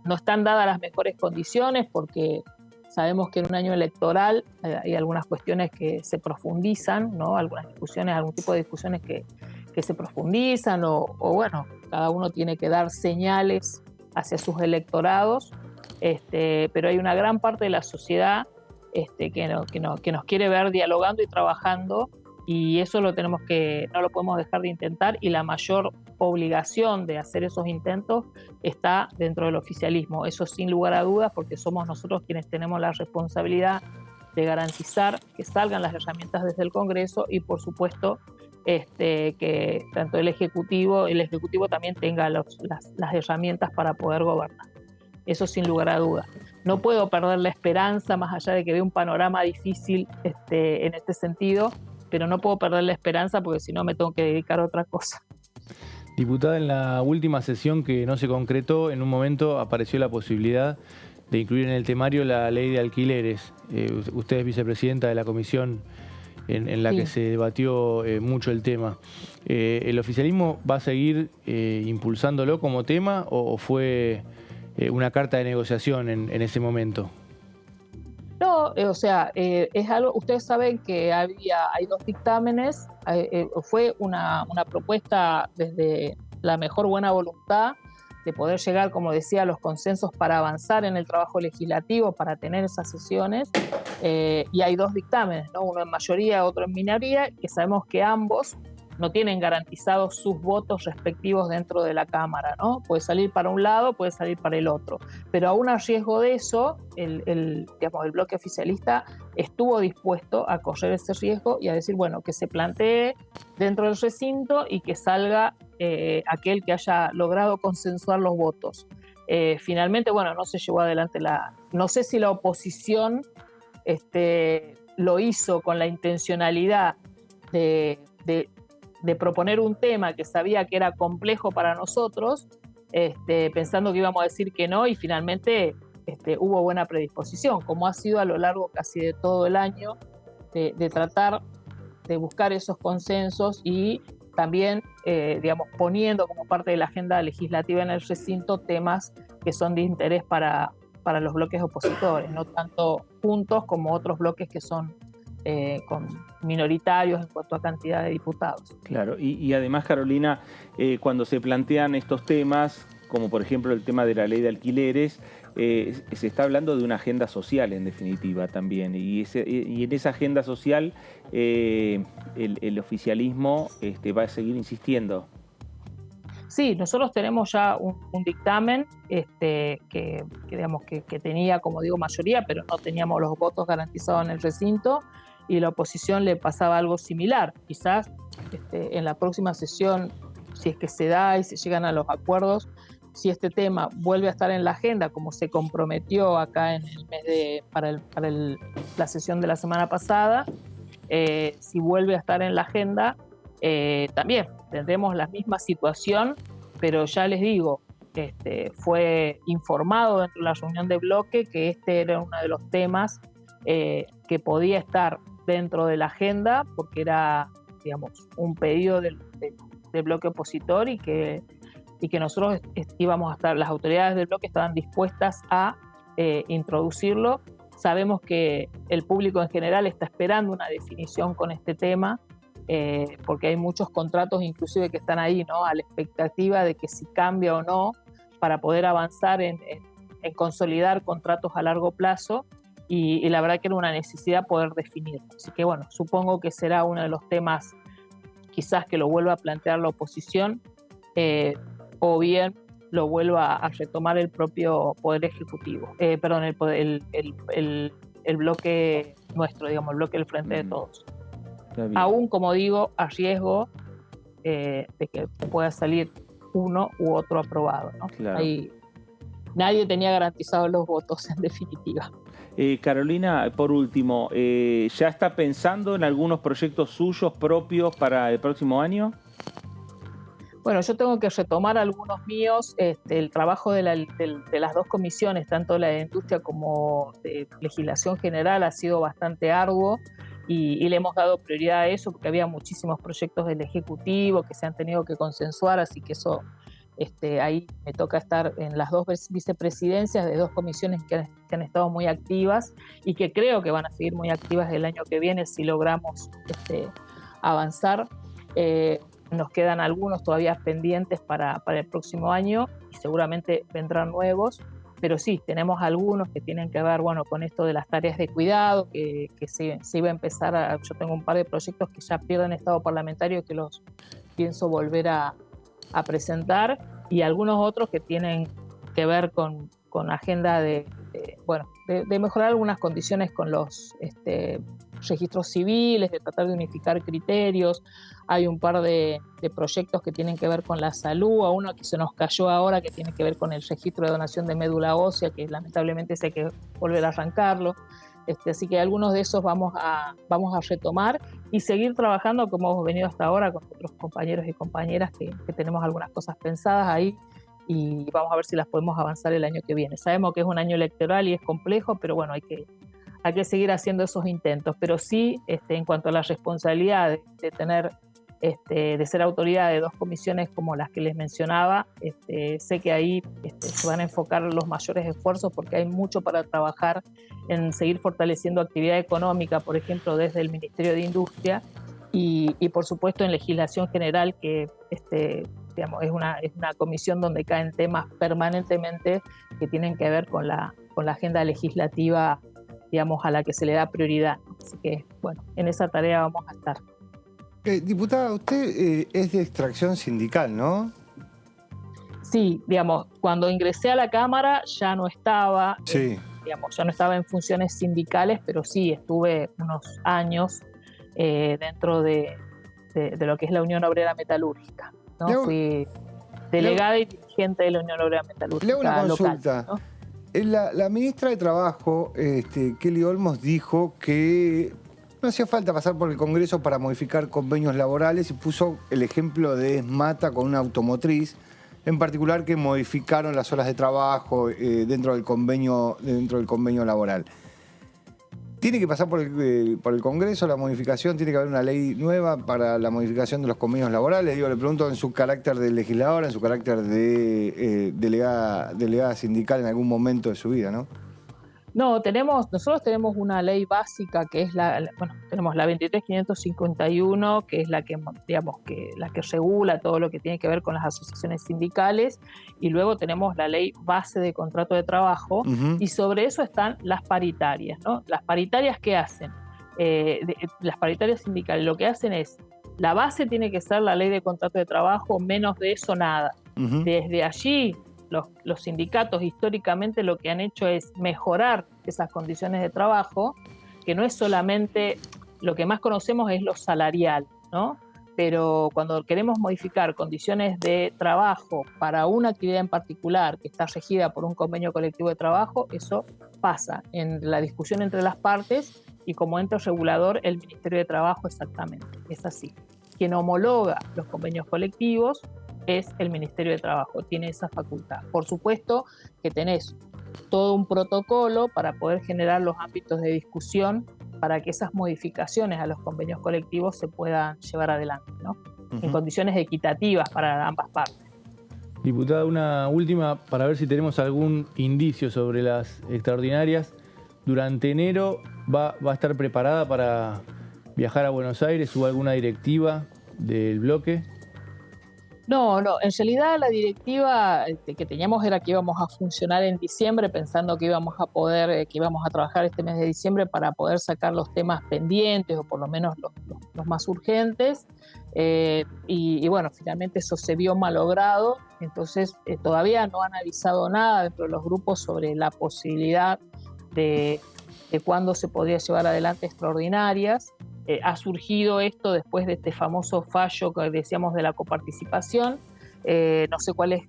no están dadas las mejores condiciones porque sabemos que en un año electoral hay algunas cuestiones que se profundizan, ¿no? Algunas discusiones, algún tipo de discusiones que se profundizan o bueno, cada uno tiene que dar señales hacia sus electorados, pero hay una gran parte de la sociedad que nos quiere ver dialogando y trabajando, y eso no lo podemos dejar de intentar, y la mayor obligación de hacer esos intentos está dentro del oficialismo, eso sin lugar a dudas, porque somos nosotros quienes tenemos la responsabilidad de garantizar que salgan las herramientas desde el Congreso y por supuesto que tanto el Ejecutivo también tenga las herramientas para poder gobernar. Eso sin lugar a dudas. No puedo perder la esperanza, más allá de que veo un panorama difícil en este sentido, pero no puedo perder la esperanza porque si no me tengo que dedicar a otra cosa. Diputada, en la última sesión que no se concretó, en un momento apareció la posibilidad de incluir en el temario la ley de alquileres. Usted es vicepresidenta de la comisión en la que se debatió mucho el tema. ¿El oficialismo va a seguir impulsándolo como tema o fue una carta de negociación en ese momento? No, es algo, ustedes saben que hay 2 dictámenes, fue una propuesta desde la mejor buena voluntad de poder llegar, como decía, a los consensos para avanzar en el trabajo legislativo, para tener esas sesiones, y hay 2 dictámenes, ¿no? Uno en mayoría, otro en minoría, que sabemos que ambos no tienen garantizados sus votos respectivos dentro de la Cámara, ¿no? Puede salir para un lado, puede salir para el otro. Pero aún a riesgo de eso, el bloque oficialista estuvo dispuesto a correr ese riesgo y a decir, bueno, que se plantee dentro del recinto y que salga aquel que haya logrado consensuar los votos. Finalmente, bueno, no se llevó adelante no sé si la oposición lo hizo con la intencionalidad de proponer un tema que sabía que era complejo para nosotros, pensando que íbamos a decir que no, y finalmente hubo buena predisposición, como ha sido a lo largo casi de todo el año, de tratar de buscar esos consensos y también, poniendo como parte de la agenda legislativa en el recinto temas que son de interés para los bloques opositores, no tanto juntos como otros bloques que son con minoritarios en cuanto a cantidad de diputados. Claro, y además, Carolina, cuando se plantean estos temas, como por ejemplo el tema de la ley de alquileres, se está hablando de una agenda social en definitiva también, y en esa agenda social el oficialismo va a seguir insistiendo. Sí, nosotros tenemos ya un dictamen que tenía, como digo, mayoría, pero no teníamos los votos garantizados en el recinto, y la oposición le pasaba algo similar. Quizás en la próxima sesión, si es que se da y se llegan a los acuerdos, si este tema vuelve a estar en la agenda, como se comprometió acá en el mes para la sesión de la semana pasada, si vuelve a estar en la agenda, también tendremos la misma situación, pero ya les digo, fue informado dentro de la reunión de bloque que este era uno de los temas que podía estar dentro de la agenda, porque era, un pedido del bloque opositor y que nosotros íbamos a estar, las autoridades del bloque estaban dispuestas a introducirlo. Sabemos que el público en general está esperando una definición con este tema, porque hay muchos contratos inclusive que están ahí, ¿no?, a la expectativa de que si cambia o no, para poder avanzar en consolidar contratos a largo plazo, y la verdad que era una necesidad poder definirlo. Así que bueno, supongo que será uno de los temas quizás que lo vuelva a plantear la oposición, o bien lo vuelva a retomar el propio Poder Ejecutivo, el bloque nuestro, el bloque del Frente de Todos. Aún, como digo, a riesgo de que pueda salir uno u otro aprobado, ¿no? Claro. Ahí nadie tenía garantizados los votos, en definitiva. Carolina, por último, ¿ya está pensando en algunos proyectos suyos propios para el próximo año? Bueno, yo tengo que retomar algunos míos. El trabajo de las 2 comisiones, tanto la de Industria como de Legislación General, ha sido bastante arduo y le hemos dado prioridad a eso porque había muchísimos proyectos del Ejecutivo que se han tenido que consensuar, así que eso ahí me toca estar en las 2 vicepresidencias de 2 comisiones que han estado muy activas y que creo que van a seguir muy activas el año que viene si logramos avanzar. Nos quedan algunos todavía pendientes para el próximo año y seguramente vendrán nuevos, pero sí, tenemos algunos que tienen que ver, bueno, con esto de las tareas de cuidado, que se iba a empezar yo tengo un par de proyectos que ya pierden estado parlamentario que los pienso volver a presentar, y algunos otros que tienen que ver con agenda de mejorar algunas condiciones con los registros civiles, de tratar de unificar criterios. Hay un par de proyectos que tienen que ver con la salud, a uno que se nos cayó ahora que tiene que ver con el registro de donación de médula ósea, que lamentablemente hay que volver a arrancarlo. Así que algunos de esos vamos a retomar y seguir trabajando como hemos venido hasta ahora con otros compañeros y compañeras que tenemos algunas cosas pensadas ahí y vamos a ver si las podemos avanzar el año que viene. Sabemos que es un año electoral y es complejo, pero bueno, hay que seguir haciendo esos intentos. Pero sí, en cuanto a la responsabilidad de tener, de ser autoridad de 2 comisiones como las que les mencionaba, sé que ahí se van a enfocar los mayores esfuerzos porque hay mucho para trabajar en seguir fortaleciendo actividad económica, por ejemplo, desde el Ministerio de Industria y por supuesto en legislación general, que digamos, es una comisión donde caen temas permanentemente que tienen que ver con la agenda legislativa, digamos, a la que se le da prioridad. Así que, bueno, en esa tarea vamos a estar. Diputada, usted es de extracción sindical, ¿no? Sí, digamos, cuando ingresé a la Cámara ya no estaba, sí. Ya no estaba en funciones sindicales, pero sí estuve unos años dentro de lo que es la Unión Obrera Metalúrgica, ¿no? Fui delegada y dirigente de la Unión Obrera Metalúrgica. Le hago una consulta. Local, ¿no? La ministra de Trabajo, Kelly Olmos, dijo que no hacía falta pasar por el Congreso para modificar convenios laborales y puso el ejemplo de ESMATA con una automotriz, en particular que modificaron las horas de trabajo dentro del convenio laboral. ¿Tiene que pasar por el Congreso la modificación? ¿Tiene que haber una ley nueva para la modificación de los convenios laborales? Le pregunto en su carácter de legisladora, en su carácter de delegada sindical en algún momento de su vida, ¿no? No, nosotros tenemos una ley básica que es tenemos la 23.551, que es la que, digamos, la que regula todo lo que tiene que ver con las asociaciones sindicales, y luego tenemos la ley base de contrato de trabajo, y sobre eso están las paritarias, ¿no? Las paritarias, ¿qué hacen? Las paritarias sindicales lo que hacen es, la base tiene que ser la ley de contrato de trabajo, menos de eso nada. Desde allí, los sindicatos históricamente lo que han hecho es mejorar esas condiciones de trabajo, que no es solamente, lo que más conocemos es lo salarial, ¿no? Pero cuando queremos modificar condiciones de trabajo para una actividad en particular que está regida por un convenio colectivo de trabajo, eso pasa en la discusión entre las partes y como ente regulador el Ministerio de Trabajo exactamente, es así. Quien homologa los convenios colectivos es el Ministerio de Trabajo, tiene esa facultad. Por supuesto que tenés todo un protocolo para poder generar los ámbitos de discusión para que esas modificaciones a los convenios colectivos se puedan llevar adelante, ¿no? En condiciones equitativas para ambas partes. Diputada, una última para ver si tenemos algún indicio sobre las extraordinarias. Durante enero va a estar preparada para viajar a Buenos Aires. ¿Hubo alguna directiva del bloque? No, en realidad la directiva que teníamos era que íbamos a funcionar en diciembre, pensando que íbamos a trabajar este mes de diciembre para poder sacar los temas pendientes o por lo menos los más urgentes. Y bueno, finalmente eso se vio malogrado, entonces todavía no han avisado nada dentro de los grupos sobre la posibilidad de cuándo se podría llevar adelante extraordinarias. Ha surgido esto después de este famoso fallo que decíamos de la coparticipación. No sé cuál es,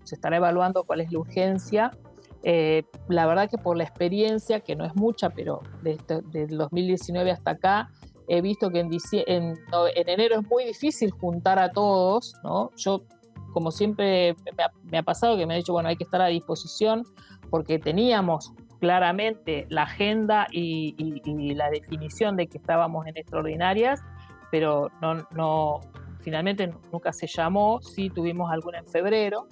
se estará evaluando cuál es la urgencia. La verdad que por la experiencia, que no es mucha, pero del 2019 hasta acá, he visto que en enero es muy difícil juntar a todos, ¿no? Yo, como siempre me ha pasado, que me ha dicho, bueno, hay que estar a disposición, porque teníamos claramente la agenda y la definición de que estábamos en extraordinarias, pero no finalmente nunca se llamó, sí tuvimos alguna en febrero,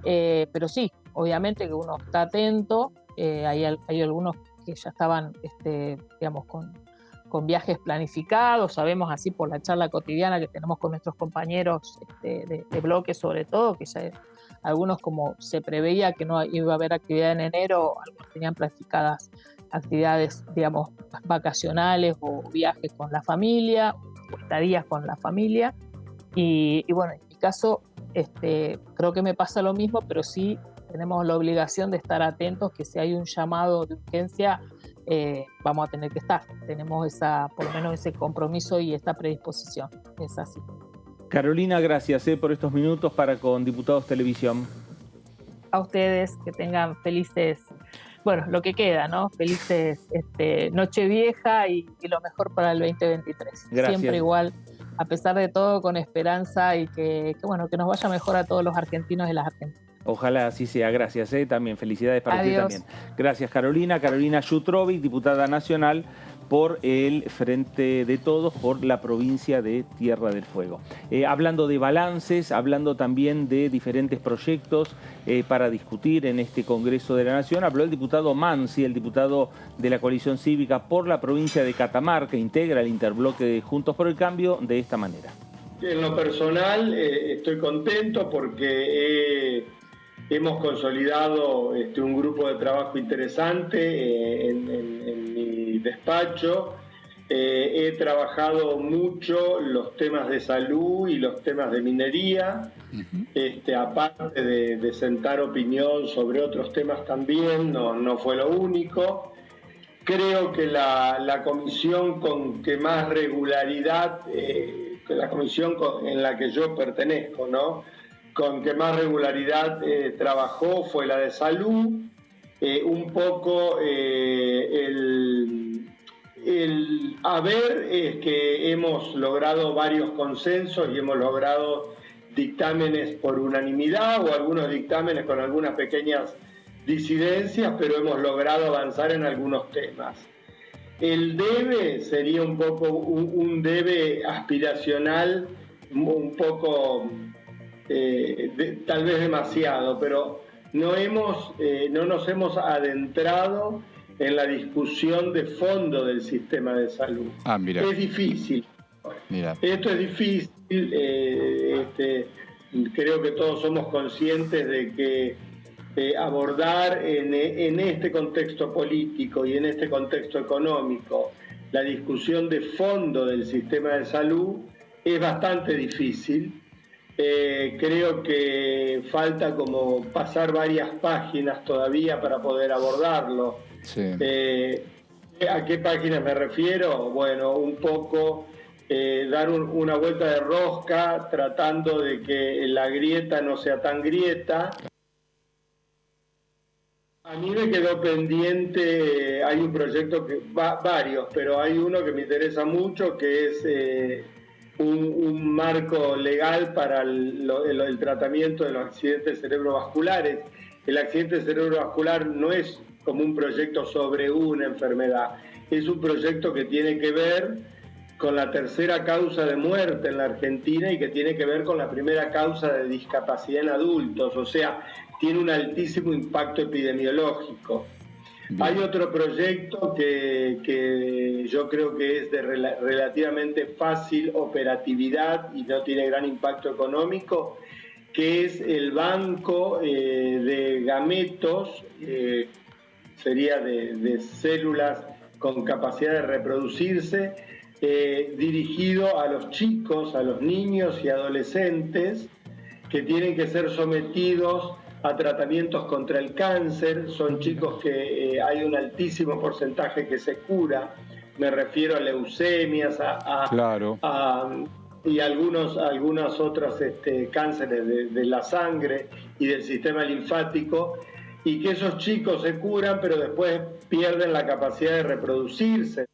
pero sí, obviamente que uno está atento, hay algunos que ya estaban, digamos, con viajes planificados, sabemos así por la charla cotidiana que tenemos con nuestros compañeros de bloque sobre todo, que ya algunos como se preveía que no iba a haber actividad en enero, algunos tenían planificadas actividades, digamos, vacacionales o viajes con la familia, o estadías con la familia, y bueno, en mi caso creo que me pasa lo mismo, pero sí tenemos la obligación de estar atentos que si hay un llamado de urgencia, vamos a tener que estar. Tenemos por lo menos ese compromiso y esta predisposición. Es así. Carolina, gracias por estos minutos para con Diputados Televisión. A ustedes, que tengan felices, bueno, lo que queda, ¿no? Felices Nochevieja y lo mejor para el 2023. Gracias. Siempre igual, a pesar de todo, con esperanza y que bueno, que nos vaya mejor a todos los argentinos y las argentinas. Ojalá así sea, gracias. También felicidades para ti Adiós. también. Gracias, Carolina. Carolina Jutrovic, diputada nacional por el Frente de Todos, por la provincia de Tierra del Fuego. Hablando de balances, hablando también de diferentes proyectos para discutir en este Congreso de la Nación, habló el diputado Mansi, el diputado de la Coalición Cívica por la provincia de Catamarca, integra el interbloque de Juntos por el Cambio, de esta manera. En lo personal estoy contento porque hemos consolidado un grupo de trabajo interesante en mi despacho. He trabajado mucho los temas de salud y los temas de minería, aparte de sentar opinión sobre otros temas también, no fue lo único. Creo que la comisión con que más regularidad, la comisión en la que yo pertenezco, ¿no?, con que más regularidad trabajó fue la de salud. Un poco el haber es que hemos logrado varios consensos y hemos logrado dictámenes por unanimidad o algunos dictámenes con algunas pequeñas disidencias, pero hemos logrado avanzar en algunos temas. El debe sería un poco un debe aspiracional, un poco tal vez demasiado, pero no nos hemos adentrado en la discusión de fondo del sistema de salud. Mira. Es difícil. Mira. Esto es difícil. Creo que todos somos conscientes de que abordar en este contexto político y en este contexto económico la discusión de fondo del sistema de salud es bastante difícil. Creo que falta como pasar varias páginas todavía para poder abordarlo. Sí. ¿A qué páginas me refiero? Bueno, un poco dar una vuelta de rosca tratando de que la grieta no sea tan grieta. A mí me quedó pendiente, hay un proyecto varios, pero hay uno que me interesa mucho, que es un marco legal para el tratamiento de los accidentes cerebrovasculares. El accidente cerebrovascular no es como un proyecto sobre una enfermedad, es un proyecto que tiene que ver con la tercera causa de muerte en la Argentina y que tiene que ver con la primera causa de discapacidad en adultos, o sea, tiene un altísimo impacto epidemiológico. Bien. Hay otro proyecto que yo creo que es de relativamente fácil operatividad y no tiene gran impacto económico, que es el banco de gametos, sería de células con capacidad de reproducirse, dirigido a los chicos, a los niños y adolescentes que tienen que ser sometidos a tratamientos contra el cáncer. Son chicos que hay un altísimo porcentaje que se cura, me refiero a leucemias, claro. Y algunas otras cánceres de la sangre y del sistema linfático, y que esos chicos se curan pero después pierden la capacidad de reproducirse.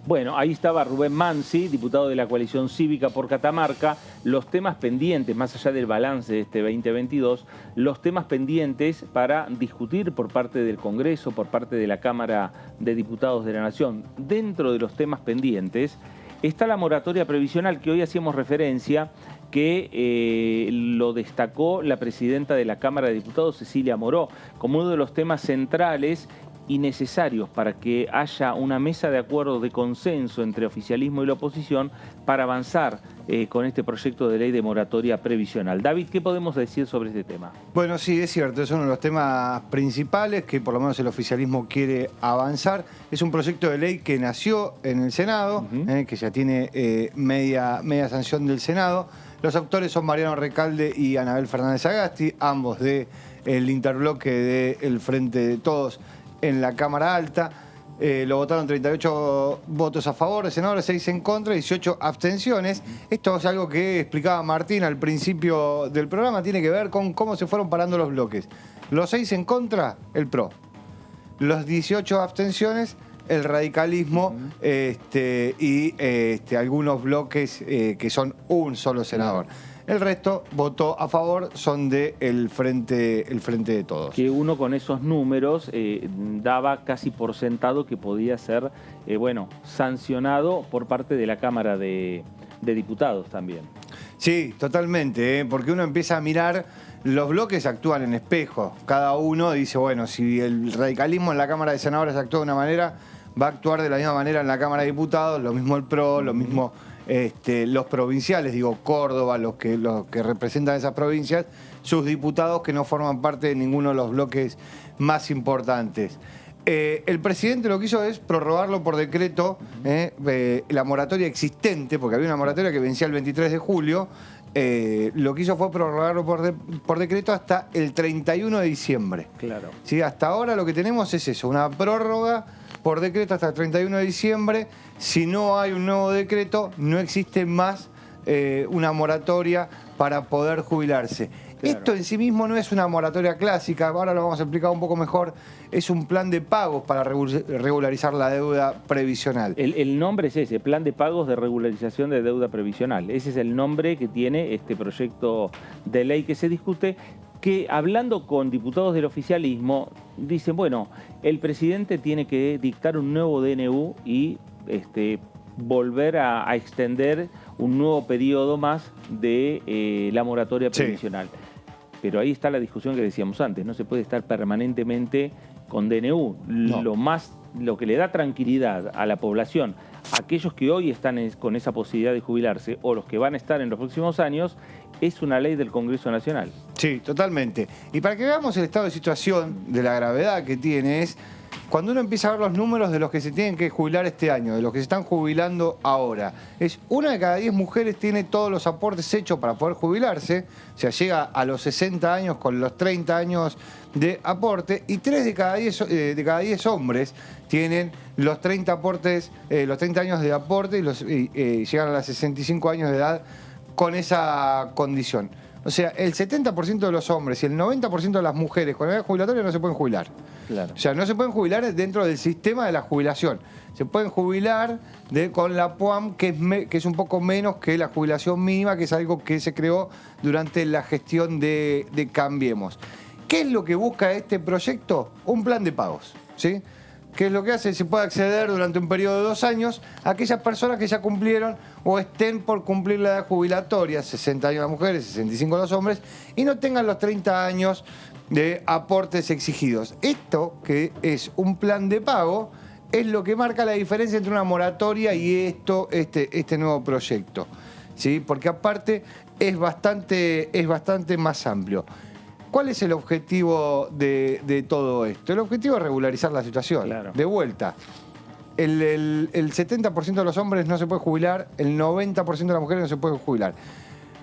Bueno, ahí estaba Rubén Mansi, diputado de la Coalición Cívica por Catamarca. Los temas pendientes, más allá del balance de este 2022, los temas pendientes para discutir por parte del Congreso, por parte de la Cámara de Diputados de la Nación. Dentro de los temas pendientes, está la moratoria previsional que hoy hacíamos referencia, que lo destacó la presidenta de la Cámara de Diputados, Cecilia Moró, como uno de los temas centrales y necesarios para que haya una mesa de acuerdo de consenso entre oficialismo y la oposición para avanzar con este proyecto de ley de moratoria previsional. David, ¿qué podemos decir sobre este tema? Bueno, sí, es cierto, es uno de los temas principales que por lo menos el oficialismo quiere avanzar. Es un proyecto de ley que nació en el Senado, que ya tiene media sanción del Senado. Los autores son Mariano Recalde y Anabel Fernández Agasti, ambos del interbloque del Frente de Todos en la Cámara Alta. Lo votaron 38 votos a favor de senadores, 6 en contra, 18 abstenciones. Esto es algo que explicaba Martín al principio del programa, tiene que ver con cómo se fueron parando los bloques. Los 6 en contra, el PRO. Los 18 abstenciones, el radicalismo y algunos bloques que son un solo senador. El resto votó a favor, son del Frente de Todos. Que uno con esos números daba casi por sentado que podía ser, sancionado por parte de la Cámara de Diputados también. Sí, totalmente, porque uno empieza a mirar, los bloques actúan en espejo. Cada uno dice, bueno, si el radicalismo en la Cámara de Senadores actúa de una manera, va a actuar de la misma manera en la Cámara de Diputados, lo mismo el PRO, lo mismo los provinciales, digo Córdoba, los que representan esas provincias, sus diputados que no forman parte de ninguno de los bloques más importantes. El presidente lo que hizo es prorrogarlo por decreto, la moratoria existente, porque había una moratoria que vencía el 23 de julio, lo que hizo fue prorrogarlo por decreto hasta el 31 de diciembre. Claro. ¿Sí? Hasta ahora lo que tenemos es eso, una prórroga por decreto hasta el 31 de diciembre. Si no hay un nuevo decreto, no existe más una moratoria para poder jubilarse. Claro. Esto en sí mismo no es una moratoria clásica, ahora lo vamos a explicar un poco mejor, es un plan de pagos para regularizar la deuda previsional. El nombre es ese, Plan de Pagos de Regularización de Deuda Previsional. Ese es el nombre que tiene este proyecto de ley que se discute, que hablando con diputados del oficialismo, dicen, bueno, el presidente tiene que dictar un nuevo DNU y volver a extender un nuevo periodo más de la moratoria previsional. Sí. Pero ahí está la discusión que decíamos antes, no se puede estar permanentemente con DNU. No. Lo que le da tranquilidad a la población, aquellos que hoy están con esa posibilidad de jubilarse o los que van a estar en los próximos años, es una ley del Congreso Nacional. Sí, totalmente. Y para que veamos el estado de situación, de la gravedad que tiene, es cuando uno empieza a ver los números de los que se tienen que jubilar este año, de los que se están jubilando ahora, es 1 de cada 10 mujeres tiene todos los aportes hechos para poder jubilarse, o sea, llega a los 60 años con los 30 años de aporte, y 3 de cada 10 hombres tienen los 30 años de aporte y llegan a los 65 años de edad con esa condición. O sea, el 70% de los hombres y el 90% de las mujeres con edad jubilatoria no se pueden jubilar. Claro. O sea, no se pueden jubilar dentro del sistema de la jubilación. Se pueden jubilar con la PUAM, que es un poco menos que la jubilación mínima, que es algo que se creó durante la gestión de Cambiemos. ¿Qué es lo que busca este proyecto? Un plan de pagos, ¿sí? ¿Qué es lo que hace? Se puede acceder durante un periodo de 2 años a aquellas personas que ya cumplieron o estén por cumplir la edad jubilatoria, 60 años las mujeres, 65 los hombres, y no tengan los 30 años de aportes exigidos. Esto, que es un plan de pago, es lo que marca la diferencia entre una moratoria y este nuevo proyecto, ¿sí? Porque aparte es bastante más amplio. ¿Cuál es el objetivo de todo esto? El objetivo es regularizar la situación. Claro. De vuelta, el 70% de los hombres no se puede jubilar, el 90% de las mujeres no se puede jubilar.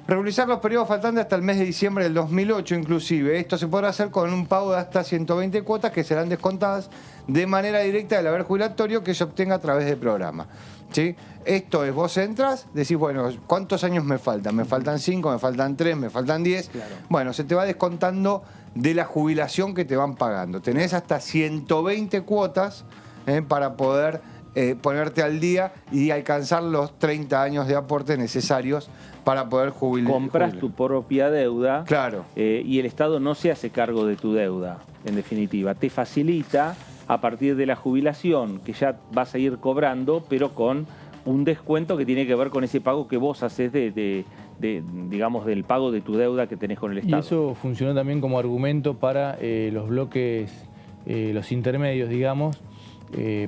Regularizar los periodos faltantes hasta el mes de diciembre del 2008 inclusive. Esto se podrá hacer con un pago de hasta 120 cuotas que serán descontadas de manera directa del haber jubilatorio que se obtenga a través del programa. ¿Sí? Esto es, vos entras, decís, bueno, ¿cuántos años me faltan? Me faltan 5, me faltan 3, me faltan 10. Claro. Bueno, se te va descontando de la jubilación que te van pagando. Tenés hasta 120 cuotas para poder ponerte al día y alcanzar los 30 años de aporte necesarios para poder jubilar. Compras tu propia deuda. Claro. Y el Estado no se hace cargo de tu deuda, en definitiva. Te facilita a partir de la jubilación, que ya vas a ir cobrando, pero con un descuento que tiene que ver con ese pago que vos haces digamos, del pago de tu deuda que tenés con el Estado. Y eso funcionó también como argumento para los bloques, los intermedios, digamos,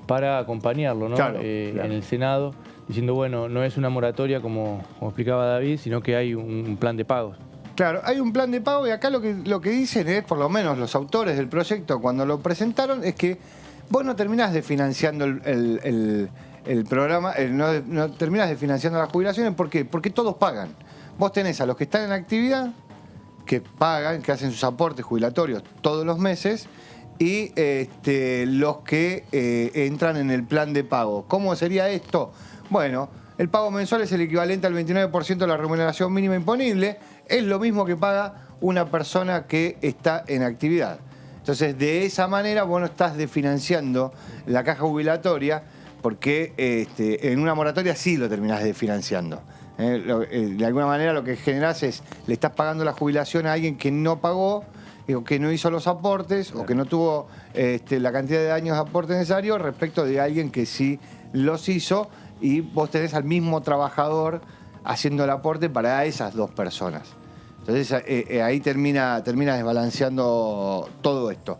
para acompañarlo, ¿no? Claro, en el Senado, diciendo, bueno, no es una moratoria como explicaba David, sino que hay un plan de pagos. Claro, hay un plan de pago y acá lo que dicen es, por lo menos los autores del proyecto cuando lo presentaron, es que vos no terminás de financiando el programa, no terminás de financiando las jubilaciones. ¿Por qué? Porque todos pagan. Vos tenés a los que están en actividad, que pagan, que hacen sus aportes jubilatorios todos los meses, y los que entran en el plan de pago. ¿Cómo sería esto? Bueno, el pago mensual es el equivalente al 29% de la remuneración mínima imponible. Es lo mismo que paga una persona que está en actividad. Entonces, de esa manera vos no estás desfinanciando la caja jubilatoria, porque en una moratoria sí lo terminás desfinanciando. De alguna manera lo que generás es, le estás pagando la jubilación a alguien que no pagó, o que no hizo los aportes, o que no tuvo la cantidad de años de aporte necesario respecto de alguien que sí los hizo, y vos tenés al mismo trabajador haciendo el aporte para esas dos personas. Entonces ahí termina desbalanceando todo esto.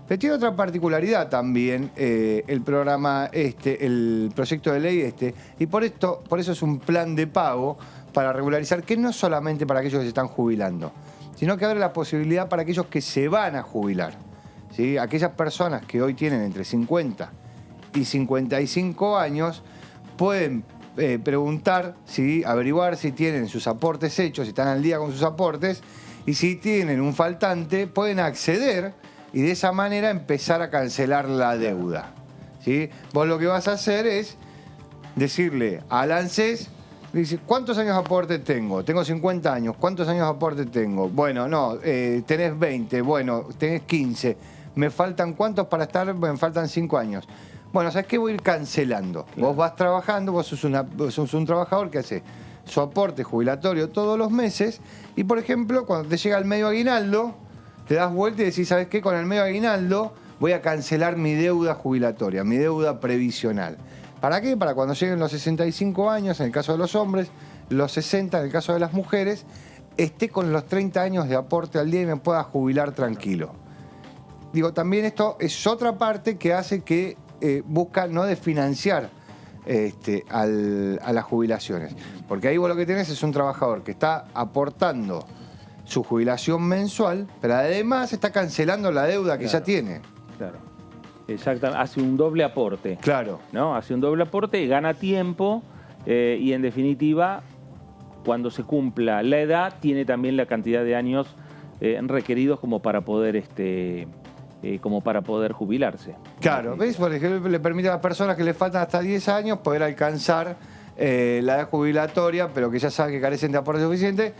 Pero tiene otra particularidad también el programa el proyecto de ley y por eso es un plan de pago para regularizar, que no solamente para aquellos que se están jubilando, sino que abre la posibilidad para aquellos que se van a jubilar, ¿sí? Aquellas personas que hoy tienen entre 50 y 55 años pueden preguntar, ¿sí? Averiguar si tienen sus aportes hechos, si están al día con sus aportes, y si tienen un faltante pueden acceder y de esa manera empezar a cancelar la deuda, ¿sí? Vos lo que vas a hacer es decirle al ANSES, dice, ¿cuántos años de aporte tengo? Tengo 50 años. ¿Cuántos años de aporte tengo? Bueno, no, tenés 20, bueno, tenés 15. ¿Me faltan cuántos para estar? Bueno, me faltan 5 años. Bueno, ¿sabes qué? Voy a ir cancelando. Claro. Vos vas trabajando, vos sos un trabajador que hace su aporte jubilatorio todos los meses y, por ejemplo, cuando te llega el medio aguinaldo, te das vuelta y decís, ¿sabes qué? Con el medio aguinaldo voy a cancelar mi deuda jubilatoria, mi deuda previsional. ¿Para qué? Para cuando lleguen los 65 años, en el caso de los hombres, los 60 en el caso de las mujeres, esté con los 30 años de aporte al día y me pueda jubilar tranquilo. Digo, también esto es otra parte que hace que busca no desfinanciar a las jubilaciones. Porque ahí vos lo que tenés es un trabajador que está aportando su jubilación mensual, pero además está cancelando la deuda que ya tiene. Claro. Exactamente, hace un doble aporte. Claro. ¿No? Hace un doble aporte y gana tiempo y en definitiva, cuando se cumpla la edad, tiene también la cantidad de años requeridos como para poder jubilarse. Claro, ¿ves? Por ejemplo, le permite a las personas que le faltan hasta 10 años poder alcanzar la edad jubilatoria, pero que ya saben que carecen de aporte suficiente,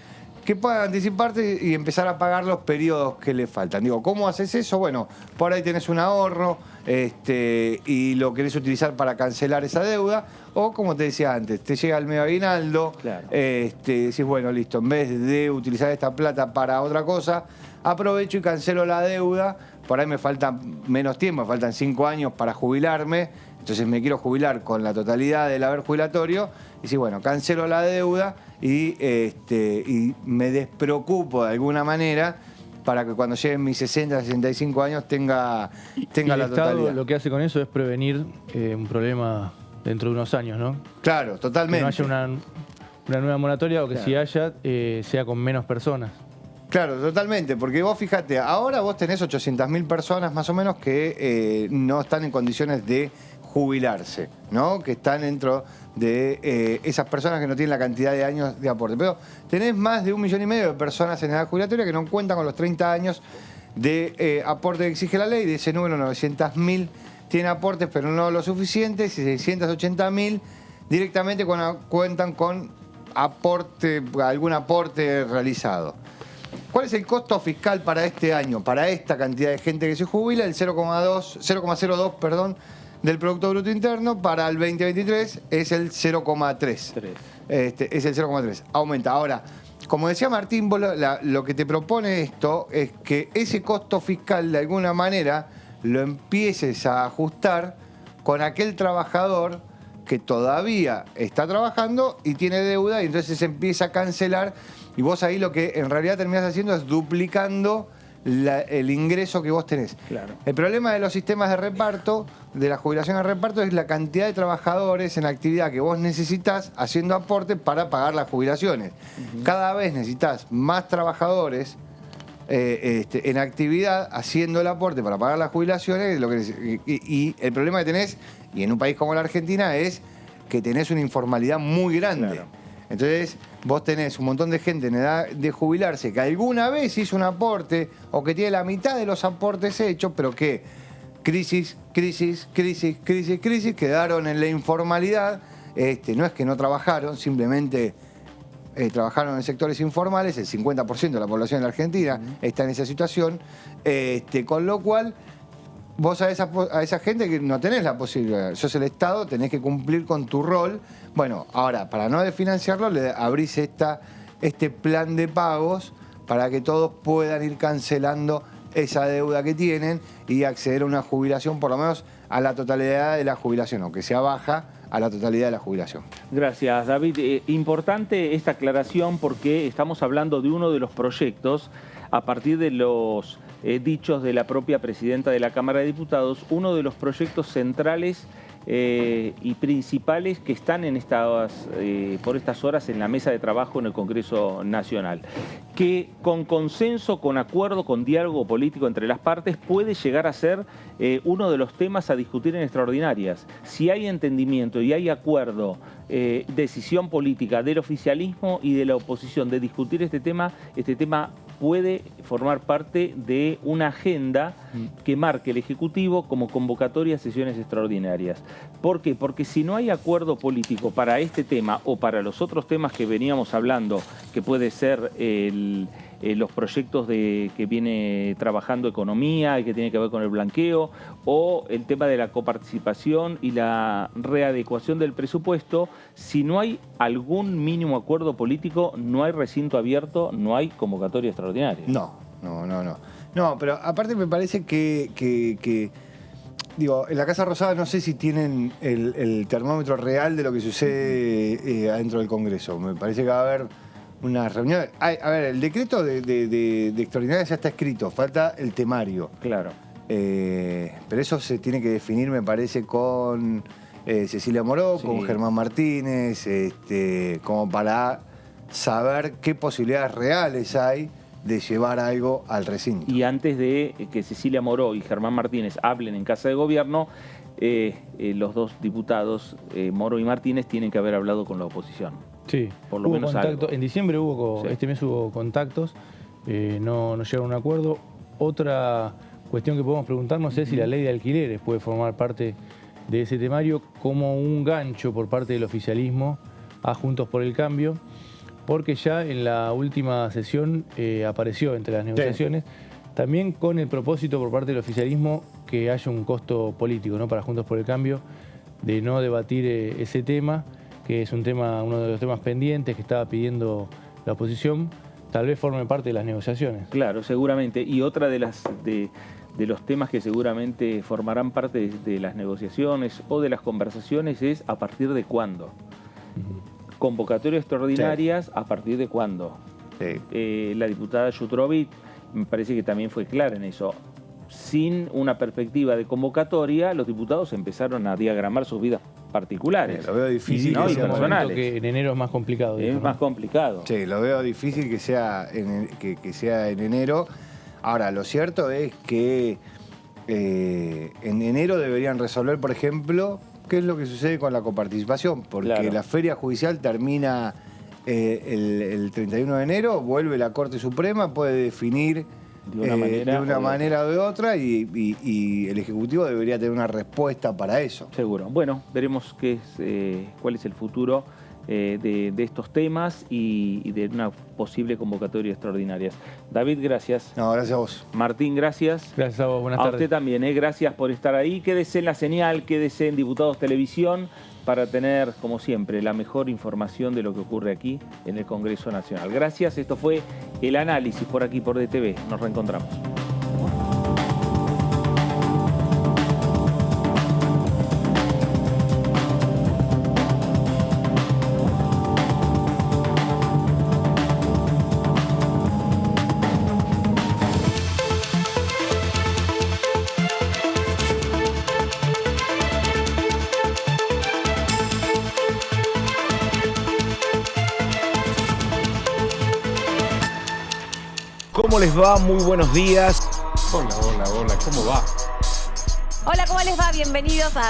que puedan anticiparte y empezar a pagar los periodos que le faltan. Digo, ¿cómo haces eso? Bueno, por ahí tenés un ahorro y lo querés utilizar para cancelar esa deuda, o como te decía antes, te llega el medio aguinaldo, claro. Decís, bueno, listo, en vez de utilizar esta plata para otra cosa, aprovecho y cancelo la deuda. Por ahí me falta menos tiempo, me faltan 5 años para jubilarme, entonces me quiero jubilar con la totalidad del haber jubilatorio, y sí, bueno, cancelo la deuda y me despreocupo de alguna manera para que cuando lleguen mis 60, 65 años tenga la totalidad. El Estado lo que hace con eso es prevenir un problema dentro de unos años, ¿no? Claro, totalmente. Que no haya una nueva moratoria o que si haya, sea con menos personas. Claro, totalmente, porque vos fíjate, ahora vos tenés 800.000 personas más o menos que no están en condiciones de jubilarse, ¿no? Que están dentro de esas personas que no tienen la cantidad de años de aporte. Pero tenés más de 1,5 millones de personas en edad jubilatoria que no cuentan con los 30 años de aporte que exige la ley. De ese número, 900.000 tienen aportes, pero no lo suficientes, y 680.000 directamente cuentan con algún aporte realizado. ¿Cuál es el costo fiscal para este año, para esta cantidad de gente que se jubila? El 0,02 del Producto Bruto Interno. Para el 2023 es el 0,3. Es el 0,3. Aumenta. Ahora, como decía Martín, lo que te propone esto es que ese costo fiscal de alguna manera lo empieces a ajustar con aquel trabajador que todavía está trabajando y tiene deuda y entonces se empieza a cancelar y vos ahí lo que en realidad terminás haciendo es duplicando el ingreso que vos tenés. Claro. El problema de los sistemas de reparto, de la jubilación de reparto, es la cantidad de trabajadores en actividad que vos necesitas haciendo aporte para pagar las jubilaciones. Cada vez necesitas más trabajadores en actividad haciendo el aporte para pagar las jubilaciones y el problema que tenés, y en un país como la Argentina, es que tenés una informalidad muy grande. Claro. Entonces vos tenés un montón de gente en edad de jubilarse que alguna vez hizo un aporte o que tiene la mitad de los aportes hechos, pero que crisis, quedaron en la informalidad. No es que no trabajaron, simplemente trabajaron en sectores informales. El 50% de la población de la Argentina está en esa situación, con lo cual vos a esa gente que no tenés la posibilidad, sos el Estado, tenés que cumplir con tu rol. Bueno, ahora, para no desfinanciarlo, le abrís este plan de pagos para que todos puedan ir cancelando esa deuda que tienen y acceder a una jubilación, por lo menos a la totalidad de la jubilación, aunque sea baja, a la totalidad de la jubilación. Gracias, David. Importante esta aclaración porque estamos hablando de uno de los proyectos a partir de los dichos de la propia presidenta de la Cámara de Diputados, uno de los proyectos centrales y principales que están por estas horas en la mesa de trabajo en el Congreso Nacional, que con consenso, con acuerdo, con diálogo político entre las partes puede llegar a ser uno de los temas a discutir en extraordinarias. Si hay entendimiento y hay acuerdo, decisión política del oficialismo y de la oposición de discutir este tema puede formar parte de una agenda que marque el Ejecutivo como convocatoria a sesiones extraordinarias. ¿Por qué? Porque si no hay acuerdo político para este tema o para los otros temas que veníamos hablando, que puede ser los proyectos que viene trabajando Economía y que tiene que ver con el blanqueo, o el tema de la coparticipación y la readecuación del presupuesto, si no hay algún mínimo acuerdo político, no hay recinto abierto, no hay convocatoria extraordinaria. No, pero aparte me parece que digo, en la Casa Rosada no sé si tienen el termómetro real de lo que sucede adentro del Congreso. Me parece que va a haber una reunión. A ver, el decreto de extraordinaria ya está escrito, falta el temario. Claro. Pero eso se tiene que definir, me parece, con Cecilia Moró, con Germán Martínez, como para saber qué posibilidades reales hay de llevar algo al recinto. Y antes de que Cecilia Moró y Germán Martínez hablen en Casa de Gobierno, los dos diputados, Moró y Martínez, tienen que haber hablado con la oposición. Sí, por lo menos algo. En diciembre este mes hubo contactos, no llegaron a un acuerdo. Otra cuestión que podemos preguntarnos es si la ley de alquileres puede formar parte de ese temario como un gancho por parte del oficialismo a Juntos por el Cambio, porque ya en la última sesión apareció entre las negociaciones, también con el propósito por parte del oficialismo que haya un costo político, ¿no?, para Juntos por el Cambio, de no debatir ese tema, que es uno de los temas pendientes que estaba pidiendo la oposición, tal vez forme parte de las negociaciones. Claro, seguramente. Y otra de los temas que seguramente formarán parte de las negociaciones o de las conversaciones es a partir de cuándo. Convocatorias extraordinarias, ¿a partir de cuándo? La diputada Jutrovit me parece que también fue clara en eso. Sin una perspectiva de convocatoria, los diputados empezaron a diagramar sus vidas particulares. Lo veo difícil. ¿no? Y personales. Que en enero es más complicado. Es más complicado. Sí, lo veo difícil que sea en enero. Ahora, lo cierto es que en enero deberían resolver, por ejemplo, qué es lo que sucede con la coparticipación, porque la feria judicial termina el 31 de enero, vuelve la Corte Suprema, puede definir de una manera o de otra y el Ejecutivo debería tener una respuesta para eso. Seguro. Bueno, veremos cuál es el futuro de estos temas y de una posible convocatoria extraordinaria. David, gracias. No, gracias a vos. Martín, gracias. Gracias a vos, buenas tardes. A usted también, gracias por estar ahí. Quédese en La Señal, quédese en Diputados Televisión para tener, como siempre, la mejor información de lo que ocurre aquí en el Congreso Nacional. Gracias, esto fue El Análisis por aquí, por DTV. Nos reencontramos. ¿Cómo les va? Muy buenos días. Hola, ¿cómo va? Hola, ¿cómo les va? Bienvenidos a